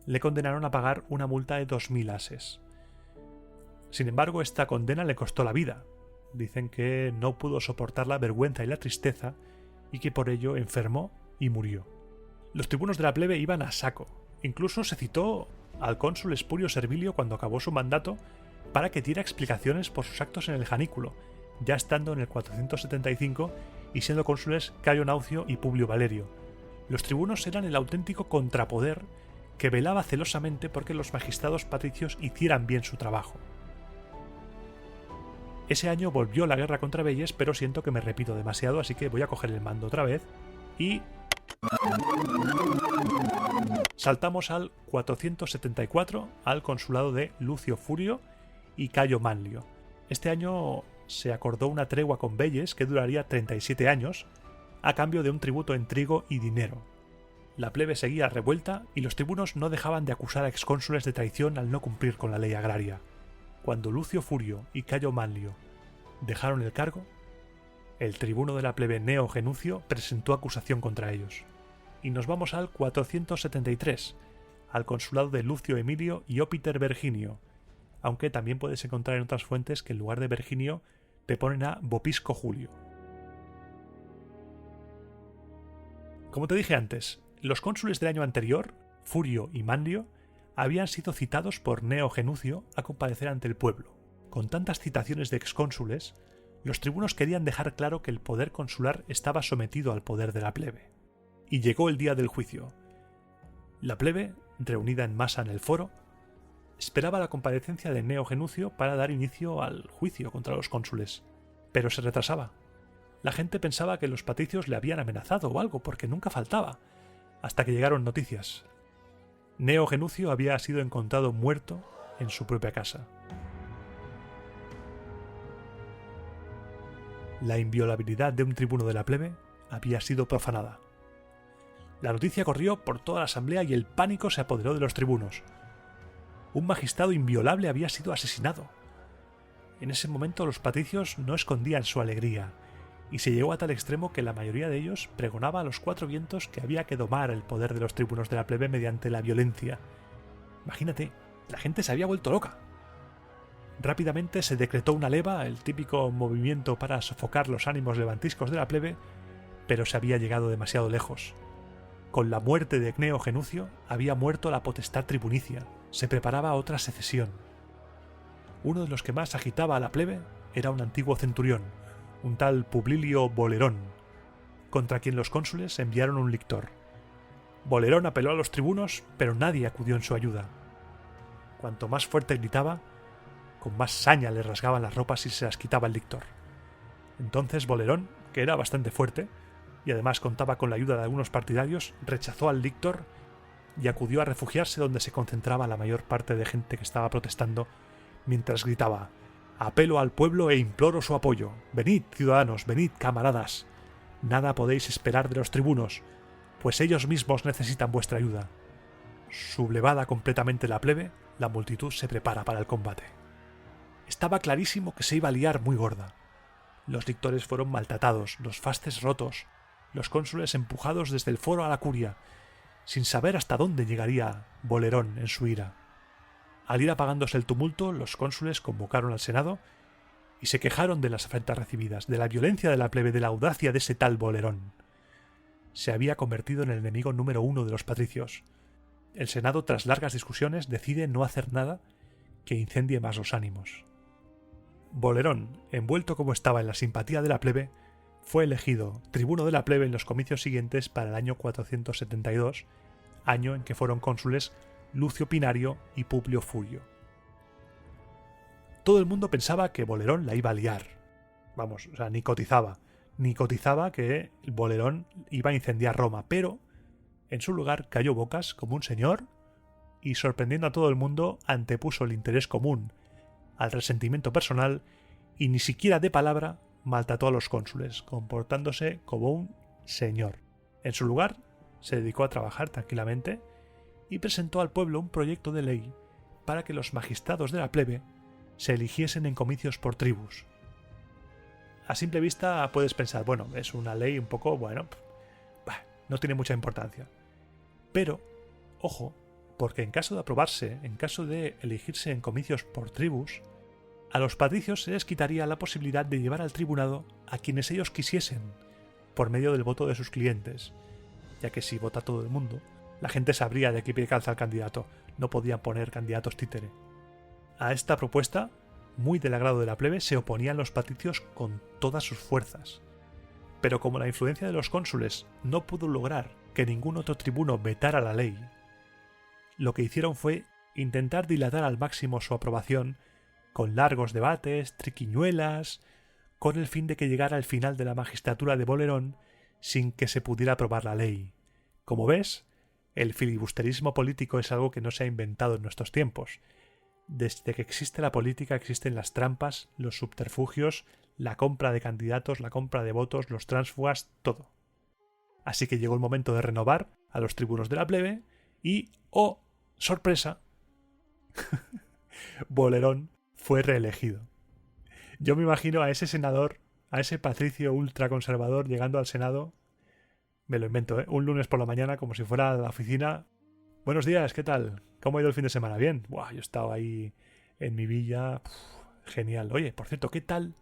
le condenaron a pagar una multa de 2000 ases. Sin embargo, esta condena le costó la vida. Dicen que no pudo soportar la vergüenza y la tristeza y que por ello enfermó y murió. Los tribunos de la plebe iban a saco. Incluso se citó al cónsul Espurio Servilio cuando acabó su mandato para que diera explicaciones por sus actos en el Janículo, ya estando en el 475 y siendo cónsules Cayo Naucio y Publio Valerio. Los tribunos eran el auténtico contrapoder que velaba celosamente porque los magistrados patricios hicieran bien su trabajo. Ese año volvió la guerra contra Veyes, pero siento que me repito demasiado, así que voy a coger el mando otra vez y saltamos al 474, al consulado de Lucio Furio y Cayo Manlio. Este año se acordó una tregua con Veyes que duraría 37 años, a cambio de un tributo en trigo y dinero. La plebe seguía revuelta y los tribunos no dejaban de acusar a excónsules de traición al no cumplir con la ley agraria. Cuando Lucio Furio y Cayo Manlio dejaron el cargo, el tribuno de la plebe Neo Genucio presentó acusación contra ellos. Y nos vamos al 473, al consulado de Lucio Emilio y Ópiter Verginio, aunque también puedes encontrar en otras fuentes que en lugar de Verginio te ponen a Vopisco Julio. Como te dije antes, los cónsules del año anterior, Furio y Manlio, habían sido citados por Neo Genucio a comparecer ante el pueblo. Con tantas citaciones de excónsules, los tribunos querían dejar claro que el poder consular estaba sometido al poder de la plebe. Y llegó el día del juicio. La plebe, reunida en masa en el foro, esperaba la comparecencia de Neo Genucio para dar inicio al juicio contra los cónsules, pero se retrasaba. La gente pensaba que los patricios le habían amenazado o algo, porque nunca faltaba, hasta que llegaron noticias. Neo Genucio había sido encontrado muerto en su propia casa. La inviolabilidad de un tribuno de la plebe había sido profanada. La noticia corrió por toda la asamblea y el pánico se apoderó de los tribunos. Un magistrado inviolable había sido asesinado. En ese momento los patricios no escondían su alegría, y se llegó a tal extremo que la mayoría de ellos pregonaba a los cuatro vientos que había que domar el poder de los tribunos de la plebe mediante la violencia. Imagínate, la gente se había vuelto loca. Rápidamente se decretó una leva, el típico movimiento para sofocar los ánimos levantiscos de la plebe, pero se había llegado demasiado lejos. Con la muerte de Neo Genucio había muerto la potestad tribunicia, se preparaba otra secesión. Uno de los que más agitaba a la plebe era un antiguo centurión, un tal Publilio Bolerón, contra quien los cónsules enviaron un lictor. Bolerón apeló a los tribunos, pero nadie acudió en su ayuda. Cuanto más fuerte gritaba, con más saña le rasgaban las ropas y se las quitaba el lictor. Entonces Bolerón, que era bastante fuerte, y además contaba con la ayuda de algunos partidarios, rechazó al lictor y acudió a refugiarse donde se concentraba la mayor parte de gente que estaba protestando, mientras gritaba: «Apelo al pueblo e imploro su apoyo. Venid, ciudadanos, venid, camaradas. Nada podéis esperar de los tribunos, pues ellos mismos necesitan vuestra ayuda». Sublevada completamente la plebe, la multitud se prepara para el combate. Estaba clarísimo que se iba a liar muy gorda. Los lictores fueron maltratados, los fasces rotos, los cónsules empujados desde el foro a la curia, sin saber hasta dónde llegaría Bolerón en su ira. Al ir apagándose el tumulto, los cónsules convocaron al Senado y se quejaron de las afrentas recibidas, de la violencia de la plebe, de la audacia de ese tal Bolerón. Se había convertido en el enemigo número uno de los patricios. El Senado, tras largas discusiones, decide no hacer nada que incendie más los ánimos. Bolerón, envuelto como estaba en la simpatía de la plebe, fue elegido tribuno de la plebe en los comicios siguientes para el año 472, año en que fueron cónsules Lucio Pinario y Publio Furio. Todo el mundo pensaba que Bolerón la iba a liar. Vamos, o sea, ni cotizaba que Bolerón iba a incendiar Roma, pero en su lugar cayó bocas como un señor y, sorprendiendo a todo el mundo, antepuso el interés común al resentimiento personal y ni siquiera de palabra maltrató a los cónsules, comportándose como un señor. En su lugar, se dedicó a trabajar tranquilamente y presentó al pueblo un proyecto de ley para que los magistrados de la plebe se eligiesen en comicios por tribus. A simple vista puedes pensar, bueno, es una ley un poco, bueno, no tiene mucha importancia. Pero, ojo, porque en caso de aprobarse, en caso de elegirse en comicios por tribus, a los patricios se les quitaría la posibilidad de llevar al tribunado a quienes ellos quisiesen, por medio del voto de sus clientes, ya que si vota todo el mundo, la gente sabría de qué pie calza el candidato, no podían poner candidatos títere. A esta propuesta, muy del agrado de la plebe, se oponían los patricios con todas sus fuerzas. Pero como la influencia de los cónsules no pudo lograr que ningún otro tribuno vetara la ley, lo que hicieron fue intentar dilatar al máximo su aprobación con largos debates, triquiñuelas, con el fin de que llegara al final de la magistratura de Bolerón sin que se pudiera aprobar la ley. Como ves, el filibusterismo político es algo que no se ha inventado en nuestros tiempos. Desde que existe la política existen las trampas, los subterfugios, la compra de candidatos, la compra de votos, los tránsfugas, todo. Así que llegó el momento de renovar a los tribunos de la plebe y, ¡oh, sorpresa!, Bolerón fue reelegido. Yo me imagino a ese senador, a ese patricio ultraconservador llegando al Senado, me lo invento, un lunes por la mañana como si fuera a la oficina. Buenos días, ¿qué tal? ¿Cómo ha ido el fin de semana? ¿Bien? Buah, yo he estado ahí en mi villa. Genial. Oye, por cierto, ¿qué tal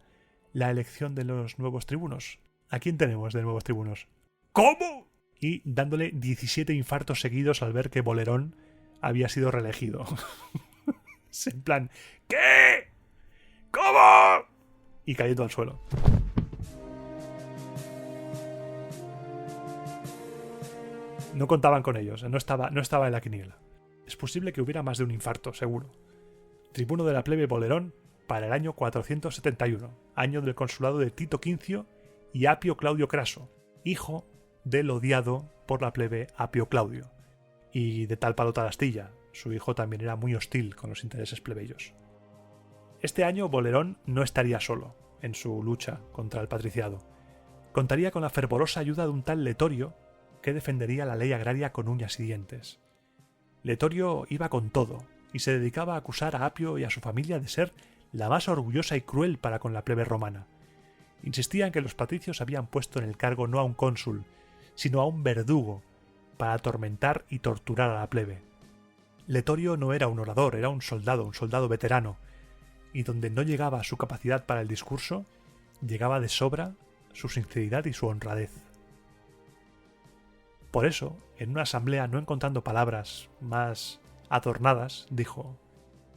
la elección de los nuevos tribunos? ¿A quién tenemos de nuevos tribunos? ¿Cómo? Y dándole 17 infartos seguidos al ver que Bolerón había sido reelegido. En plan, ¿qué? ¿Cómo? Y cayendo al suelo. No contaban con ellos, no estaba en la quiniela. Es posible que hubiera más de un infarto, seguro. Tribuno de la plebe Bolerón para el año 471, año del consulado de Tito Quincio y Apio Claudio Craso, hijo del odiado por la plebe Apio Claudio, y de tal palo tal astilla. Su hijo también era muy hostil con los intereses plebeyos. Este año Bolerón no estaría solo en su lucha contra el patriciado. Contaría con la fervorosa ayuda de un tal Letorio que defendería la ley agraria con uñas y dientes. Letorio iba con todo y se dedicaba a acusar a Apio y a su familia de ser la más orgullosa y cruel para con la plebe romana. Insistía en que los patricios habían puesto en el cargo no a un cónsul, sino a un verdugo para atormentar y torturar a la plebe. Letorio no era un orador, era un soldado veterano, y donde no llegaba su capacidad para el discurso, llegaba de sobra su sinceridad y su honradez. Por eso, en una asamblea, no encontrando palabras más adornadas, dijo: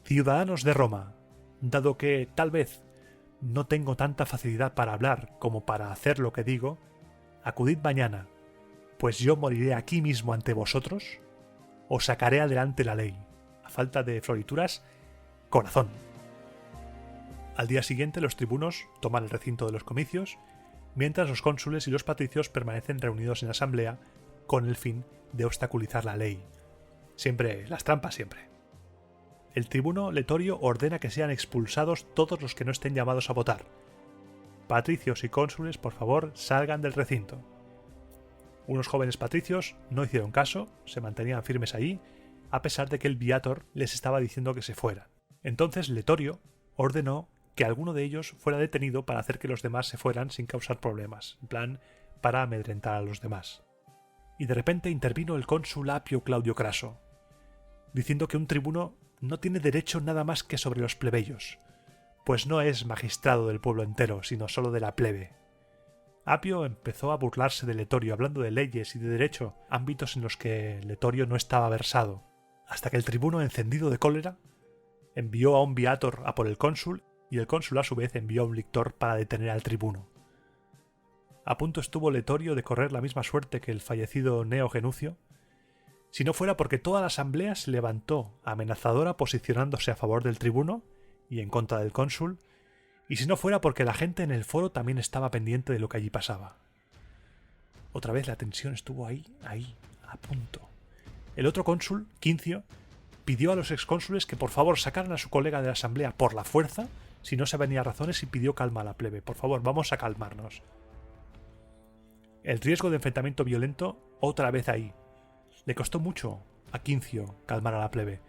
«Ciudadanos de Roma, dado que, tal vez, no tengo tanta facilidad para hablar como para hacer lo que digo, acudid mañana, pues yo moriré aquí mismo ante vosotros, o sacaré adelante la ley. A falta de florituras, corazón». Al día siguiente los tribunos toman el recinto de los comicios, mientras los cónsules y los patricios permanecen reunidos en asamblea con el fin de obstaculizar la ley. Siempre, las trampas siempre. El tribuno Letorio ordena que sean expulsados todos los que no estén llamados a votar. Patricios y cónsules, por favor, salgan del recinto. Unos jóvenes patricios no hicieron caso, se mantenían firmes ahí, a pesar de que el viator les estaba diciendo que se fueran. Entonces Letorio ordenó que alguno de ellos fuera detenido para hacer que los demás se fueran sin causar problemas, en plan, para amedrentar a los demás. Y de repente intervino el cónsul Apio Claudio Craso, diciendo que un tribuno no tiene derecho nada más que sobre los plebeyos, pues no es magistrado del pueblo entero, sino solo de la plebe. Apio empezó a burlarse de Letorio, hablando de leyes y de derecho, ámbitos en los que Letorio no estaba versado, hasta que el tribuno, encendido de cólera, envió a un viator a por el cónsul, y el cónsul a su vez envió a un lictor para detener al tribuno. A punto estuvo Letorio de correr la misma suerte que el fallecido Neo Genucio, si no fuera porque toda la asamblea se levantó amenazadora posicionándose a favor del tribuno y en contra del cónsul, y si no fuera porque la gente en el foro también estaba pendiente de lo que allí pasaba. Otra vez la tensión estuvo ahí, a punto. El otro cónsul, Quincio, pidió a los excónsules que por favor sacaran a su colega de la asamblea por la fuerza, si no se venía razones, y pidió calma a la plebe. Por favor, vamos a calmarnos. El riesgo de enfrentamiento violento, otra vez ahí. Le costó mucho a Quincio calmar a la plebe,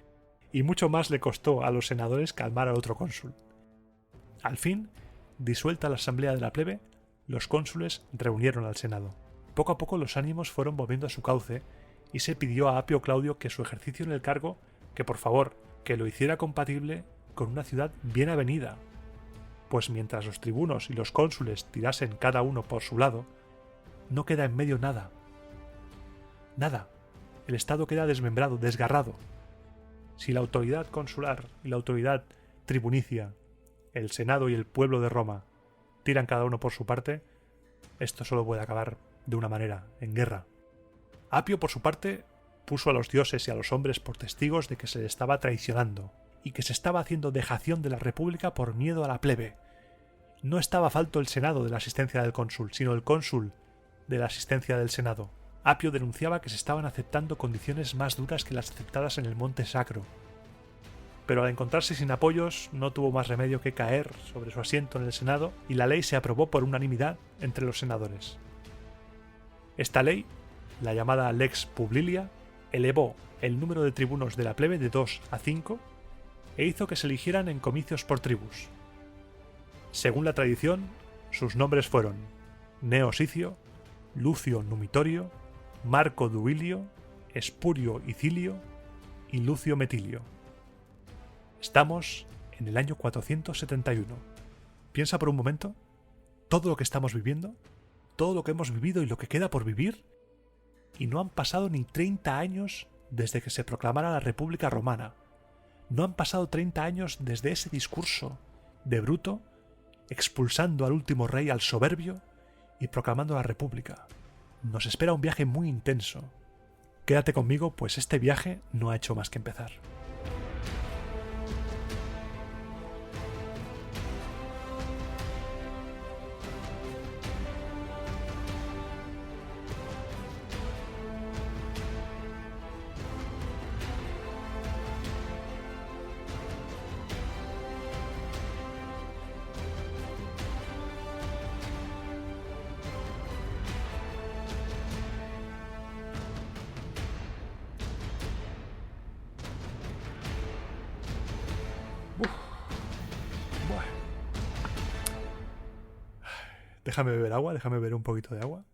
y mucho más le costó a los senadores calmar al otro cónsul. Al fin, disuelta la asamblea de la plebe, los cónsules reunieron al Senado. Poco a poco los ánimos fueron volviendo a su cauce y se pidió a Apio Claudio que su ejercicio en el cargo, que por favor, que lo hiciera compatible con una ciudad bien avenida, pues mientras los tribunos y los cónsules tirasen cada uno por su lado, no queda en medio nada. Nada. El Estado queda desmembrado, desgarrado. Si la autoridad consular y la autoridad tribunicia, el Senado y el pueblo de Roma, tiran cada uno por su parte, esto solo puede acabar de una manera, en guerra. Apio, por su parte, puso a los dioses y a los hombres por testigos de que se le estaba traicionando y que se estaba haciendo dejación de la república por miedo a la plebe. No estaba falto el Senado de la asistencia del cónsul, sino el cónsul de la asistencia del Senado. Apio denunciaba que se estaban aceptando condiciones más duras que las aceptadas en el Monte Sacro. Pero al encontrarse sin apoyos, no tuvo más remedio que caer sobre su asiento en el Senado y la ley se aprobó por unanimidad entre los senadores. Esta ley, la llamada Lex Publilia, elevó el número de tribunos de la plebe de 2 a 5 e hizo que se eligieran en comicios por tribus. Según la tradición, sus nombres fueron Gneo Sicio, Lucio Numitorio, Marco Duilio, Espurio Icilio y Lucio Metilio. Estamos en el año 471. Piensa por un momento todo lo que estamos viviendo, todo lo que hemos vivido y lo que queda por vivir, y no han pasado ni 30 años desde que se proclamara la República Romana. No han pasado 30 años desde ese discurso de Bruto expulsando al último rey, al soberbio, y proclamando la República. Nos espera un viaje muy intenso. Quédate conmigo, pues este viaje no ha hecho más que empezar. Déjame beber agua, déjame beber un poquito de agua.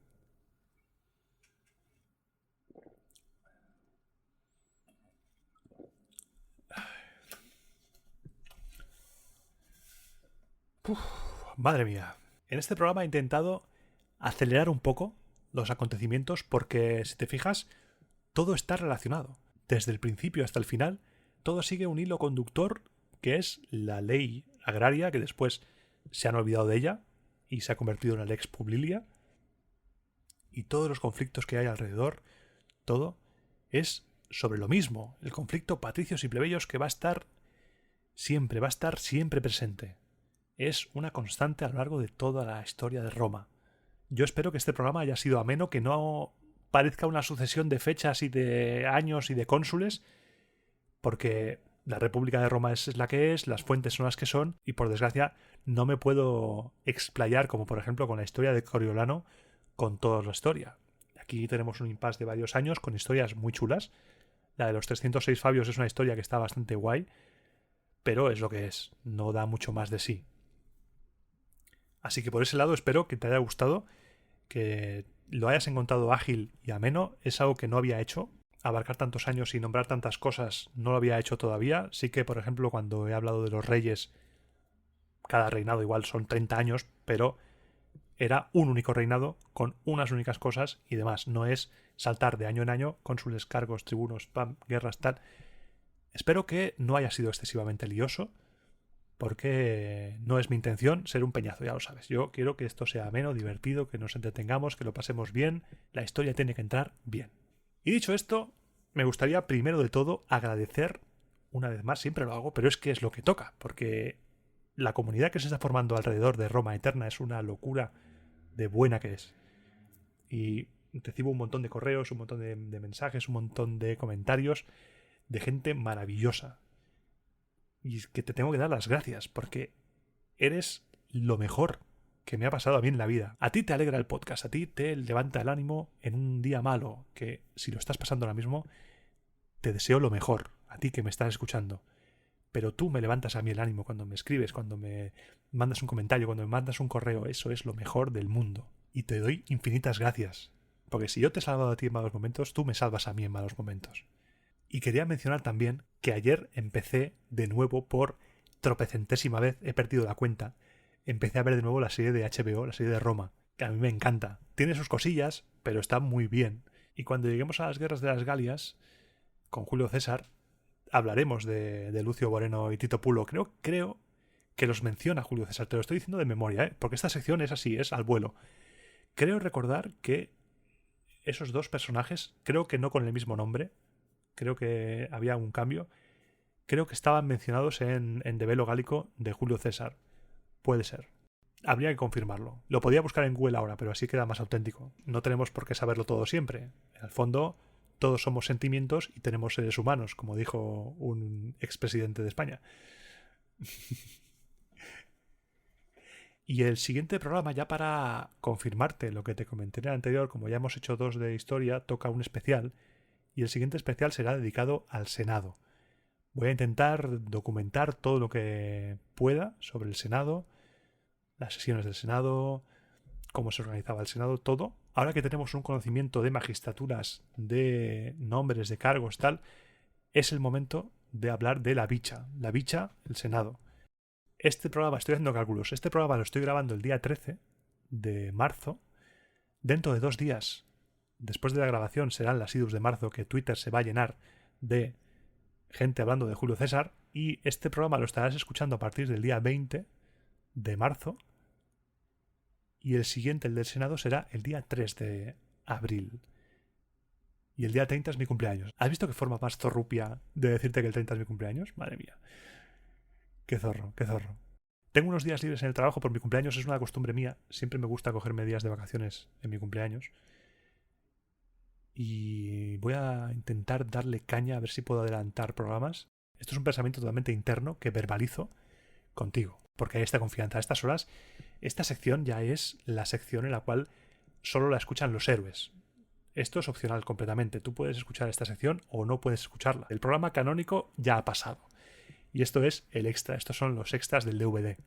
Madre mía. En este programa he intentado acelerar un poco los acontecimientos porque, si te fijas, todo está relacionado. Desde el principio hasta el final, todo sigue un hilo conductor que es la ley agraria, que después se han olvidado de ella y se ha convertido en la Lex Publilia, y todos los conflictos que hay alrededor, todo es sobre lo mismo, el conflicto patricios y plebeyos que va a estar siempre presente. Es una constante a lo largo de toda la historia de Roma. Yo espero que este programa haya sido ameno, que no parezca una sucesión de fechas y de años y de cónsules, porque la República de Roma es la que es, las fuentes son las que son, y por desgracia no me puedo explayar, como por ejemplo con la historia de Coriolano, con toda la historia. Aquí tenemos un impasse de varios años con historias muy chulas. La de los 306 Fabios es una historia que está bastante guay, pero es lo que es, no da mucho más de sí. Así que por ese lado espero que te haya gustado, que lo hayas encontrado ágil y ameno. Es algo que no había hecho. Abarcar tantos años y nombrar tantas cosas no lo había hecho todavía. Sí que, por ejemplo, cuando he hablado de los reyes, cada reinado igual son 30 años, pero era un único reinado con unas únicas cosas y demás. No es saltar de año en año, cónsules, cargos, tribunos, pam, guerras, tal. Espero que no haya sido excesivamente lioso, porque no es mi intención ser un peñazo, ya lo sabes. Yo quiero que esto sea ameno, divertido, que nos entretengamos, que lo pasemos bien. La historia tiene que entrar bien. Y dicho esto, me gustaría primero de todo agradecer, una vez más, siempre lo hago, pero es que es lo que toca, porque la comunidad que se está formando alrededor de Roma Eterna es una locura de buena que es. Y recibo un montón de correos, un montón de mensajes, un montón de comentarios de gente maravillosa. Y es que te tengo que dar las gracias, porque eres lo mejor que me ha pasado a mí en la vida. A ti te alegra el podcast, a ti te levanta el ánimo en un día malo, que si lo estás pasando ahora mismo, te deseo lo mejor. a ti que me estás escuchando. Pero tú me levantas a mí el ánimo cuando me escribes, cuando me mandas un comentario, cuando me mandas un correo. Eso es lo mejor del mundo. Y te doy infinitas gracias. Porque si yo te he salvado a ti en malos momentos, tú me salvas a mí en malos momentos. Y quería mencionar también que ayer empecé de nuevo por tropecentésima vez, he perdido la cuenta, empecé a ver de nuevo la serie de HBO, la serie de Roma, que a mí me encanta. Tiene sus cosillas, pero está muy bien. Y cuando lleguemos a las guerras de las Galias, con Julio César, hablaremos de Lucio Moreno y Tito Pulo. Creo que los menciona Julio César. Te lo estoy diciendo de memoria, ¿eh? Porque esta sección es así, es al vuelo. Creo recordar que esos dos personajes, creo que no con el mismo nombre, creo que había un cambio, creo que estaban mencionados en De Velo Gálico de Julio César. Puede ser. Habría que confirmarlo. Lo podía buscar en Google ahora, pero así queda más auténtico. No tenemos por qué saberlo todo siempre. En el fondo, todos somos sentimientos y tenemos seres humanos, como dijo un expresidente de España. Y el siguiente programa, ya para confirmarte lo que te comenté en el anterior, como ya hemos hecho 2 de historia, toca un especial. Y el siguiente especial será dedicado al Senado. Voy a intentar documentar todo lo que pueda sobre el Senado, las sesiones del Senado, cómo se organizaba el Senado, todo. Ahora que tenemos un conocimiento de magistraturas, de nombres, de cargos, tal, es el momento de hablar de la bicha, el Senado. Este programa, estoy haciendo cálculos, este programa lo estoy grabando el día 13 de marzo. Dentro de 2 días, después de la grabación, serán las idus de marzo, que Twitter se va a llenar de gente hablando de Julio César, y este programa lo estarás escuchando a partir del día 20 de marzo, y el siguiente, el del Senado, será el día 3 de abril. Y el día 30 es mi cumpleaños. ¿Has visto qué forma más zorrupia de decirte que el 30 es mi cumpleaños? Madre mía. Qué zorro, qué zorro. Tengo unos días libres en el trabajo por mi cumpleaños, es una costumbre mía. Siempre me gusta cogerme días de vacaciones en mi cumpleaños. Y voy a intentar darle caña a ver si puedo adelantar programas. Esto es un pensamiento totalmente interno que verbalizo contigo, porque hay esta confianza. A estas horas, esta sección ya es la sección en la cual solo la escuchan los héroes. Esto es opcional completamente. Tú puedes escuchar esta sección o no puedes escucharla. El programa canónico ya ha pasado. Y esto es el extra. Estos son los extras del DVD.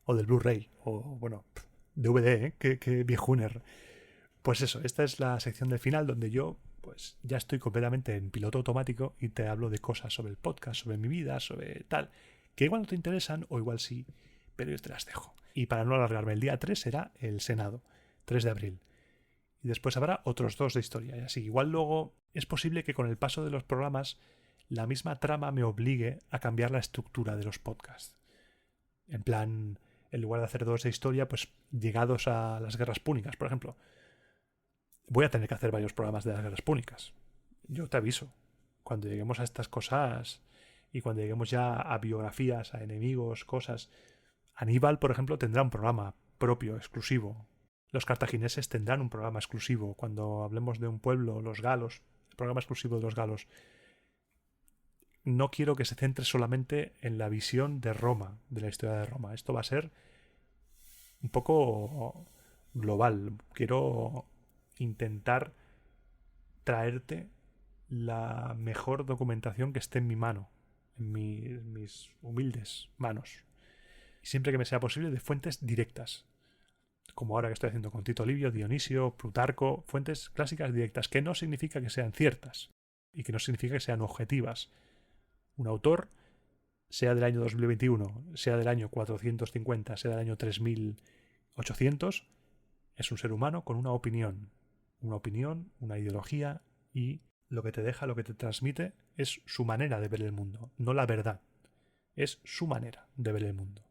O del Blu-ray. O, bueno, DVD, ¿eh? Qué viejuner. Pues eso, esta es la sección del final donde yo pues ya estoy completamente en piloto automático y te hablo de cosas sobre el podcast, sobre mi vida, sobre tal, que igual no te interesan o igual sí, pero yo te las dejo. Y para no alargarme, el día 3 será el Senado, 3 de abril. Y después habrá otros 2 de historia. Y así, igual luego es posible que con el paso de los programas la misma trama me obligue a cambiar la estructura de los podcasts. En plan, en lugar de hacer 2 de historia, pues llegados a las guerras púnicas, por ejemplo. Voy a tener que hacer varios programas de las guerras púnicas. Yo te aviso. Cuando lleguemos a estas cosas y cuando lleguemos ya a biografías, a enemigos, cosas. Aníbal, por ejemplo, tendrá un programa propio, exclusivo. Los cartagineses tendrán un programa exclusivo. Cuando hablemos de un pueblo, los galos, el programa exclusivo de los galos. No quiero que se centre solamente en la visión de Roma, de la historia de Roma. Esto va a ser un poco global. Quiero intentar traerte la mejor documentación que esté en mi mano, en mis humildes manos. Y siempre que me sea posible, de fuentes directas. Como ahora que estoy haciendo con Tito Livio, Dionisio, Plutarco, fuentes clásicas directas, que no significa que sean ciertas y que no significa que sean objetivas. Un autor, sea del año 2021, sea del año 450, sea del año 3800, es un ser humano con una opinión, una ideología, y lo que te deja, lo que te transmite es su manera de ver el mundo, no la verdad, es su manera de ver el mundo.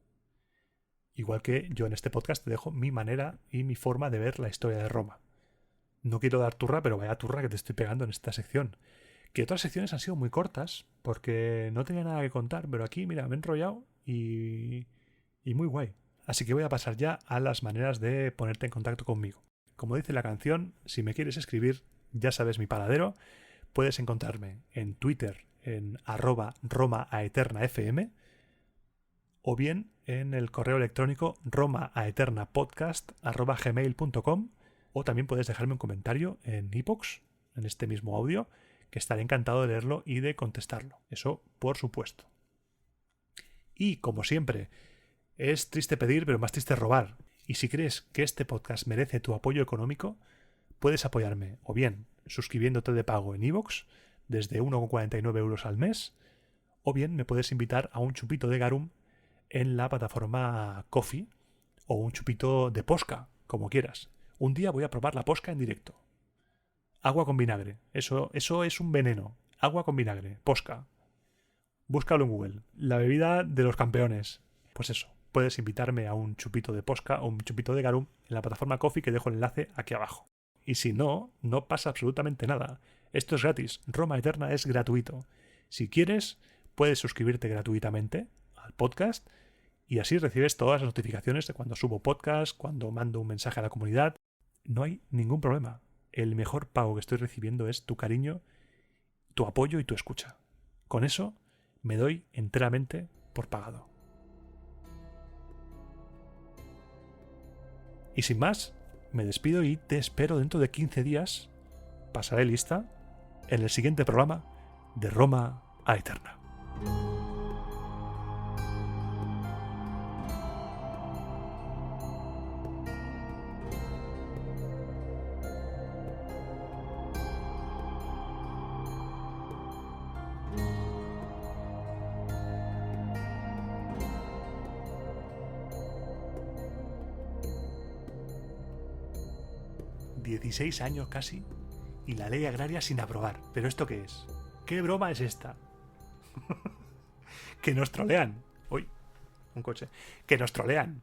Igual que yo en este podcast te dejo mi manera y mi forma de ver la historia de Roma. No quiero dar turra, pero vaya turra que te estoy pegando en esta sección. Que otras secciones han sido muy cortas, porque no tenía nada que contar, pero aquí, mira, me he enrollado y muy guay. Así que voy a pasar ya a las maneras de ponerte en contacto conmigo. Como dice la canción, si me quieres escribir, ya sabes mi paradero. Puedes encontrarme en Twitter en @romaaeternafm o bien en el correo electrónico romaaeternapodcast@gmail.com, o también puedes dejarme un comentario en iVoox, en este mismo audio, que estaré encantado de leerlo y de contestarlo. Eso, por supuesto. Y, como siempre, es triste pedir, pero más triste robar. Y si crees que este podcast merece tu apoyo económico, puedes apoyarme o bien suscribiéndote de pago en iVoox desde 1,49 euros al mes, o bien me puedes invitar a un chupito de garum en la plataforma Ko-fi o un chupito de posca, como quieras. Un día voy a probar la posca en directo. Agua con vinagre. Eso es un veneno. Agua con vinagre. Posca. Búscalo en Google. La bebida de los campeones. Pues eso. Puedes invitarme a un chupito de posca o un chupito de garum en la plataforma Ko-fi, que dejo el enlace aquí abajo. Y si no, no pasa absolutamente nada. Esto es gratis. Roma Eterna es gratuito. Si quieres, puedes suscribirte gratuitamente al podcast y así recibes todas las notificaciones de cuando subo podcast, cuando mando un mensaje a la comunidad. No hay ningún problema. El mejor pago que estoy recibiendo es tu cariño, tu apoyo y tu escucha. Con eso me doy enteramente por pagado. Y sin más, me despido y te espero dentro de 15 días. Pasaré lista en el siguiente programa de Roma a Eterna. ...16 años casi... y la ley agraria sin aprobar. ¿Pero esto qué es? ¿Qué broma es esta? Que nos trolean. Uy, un coche. Que nos trolean.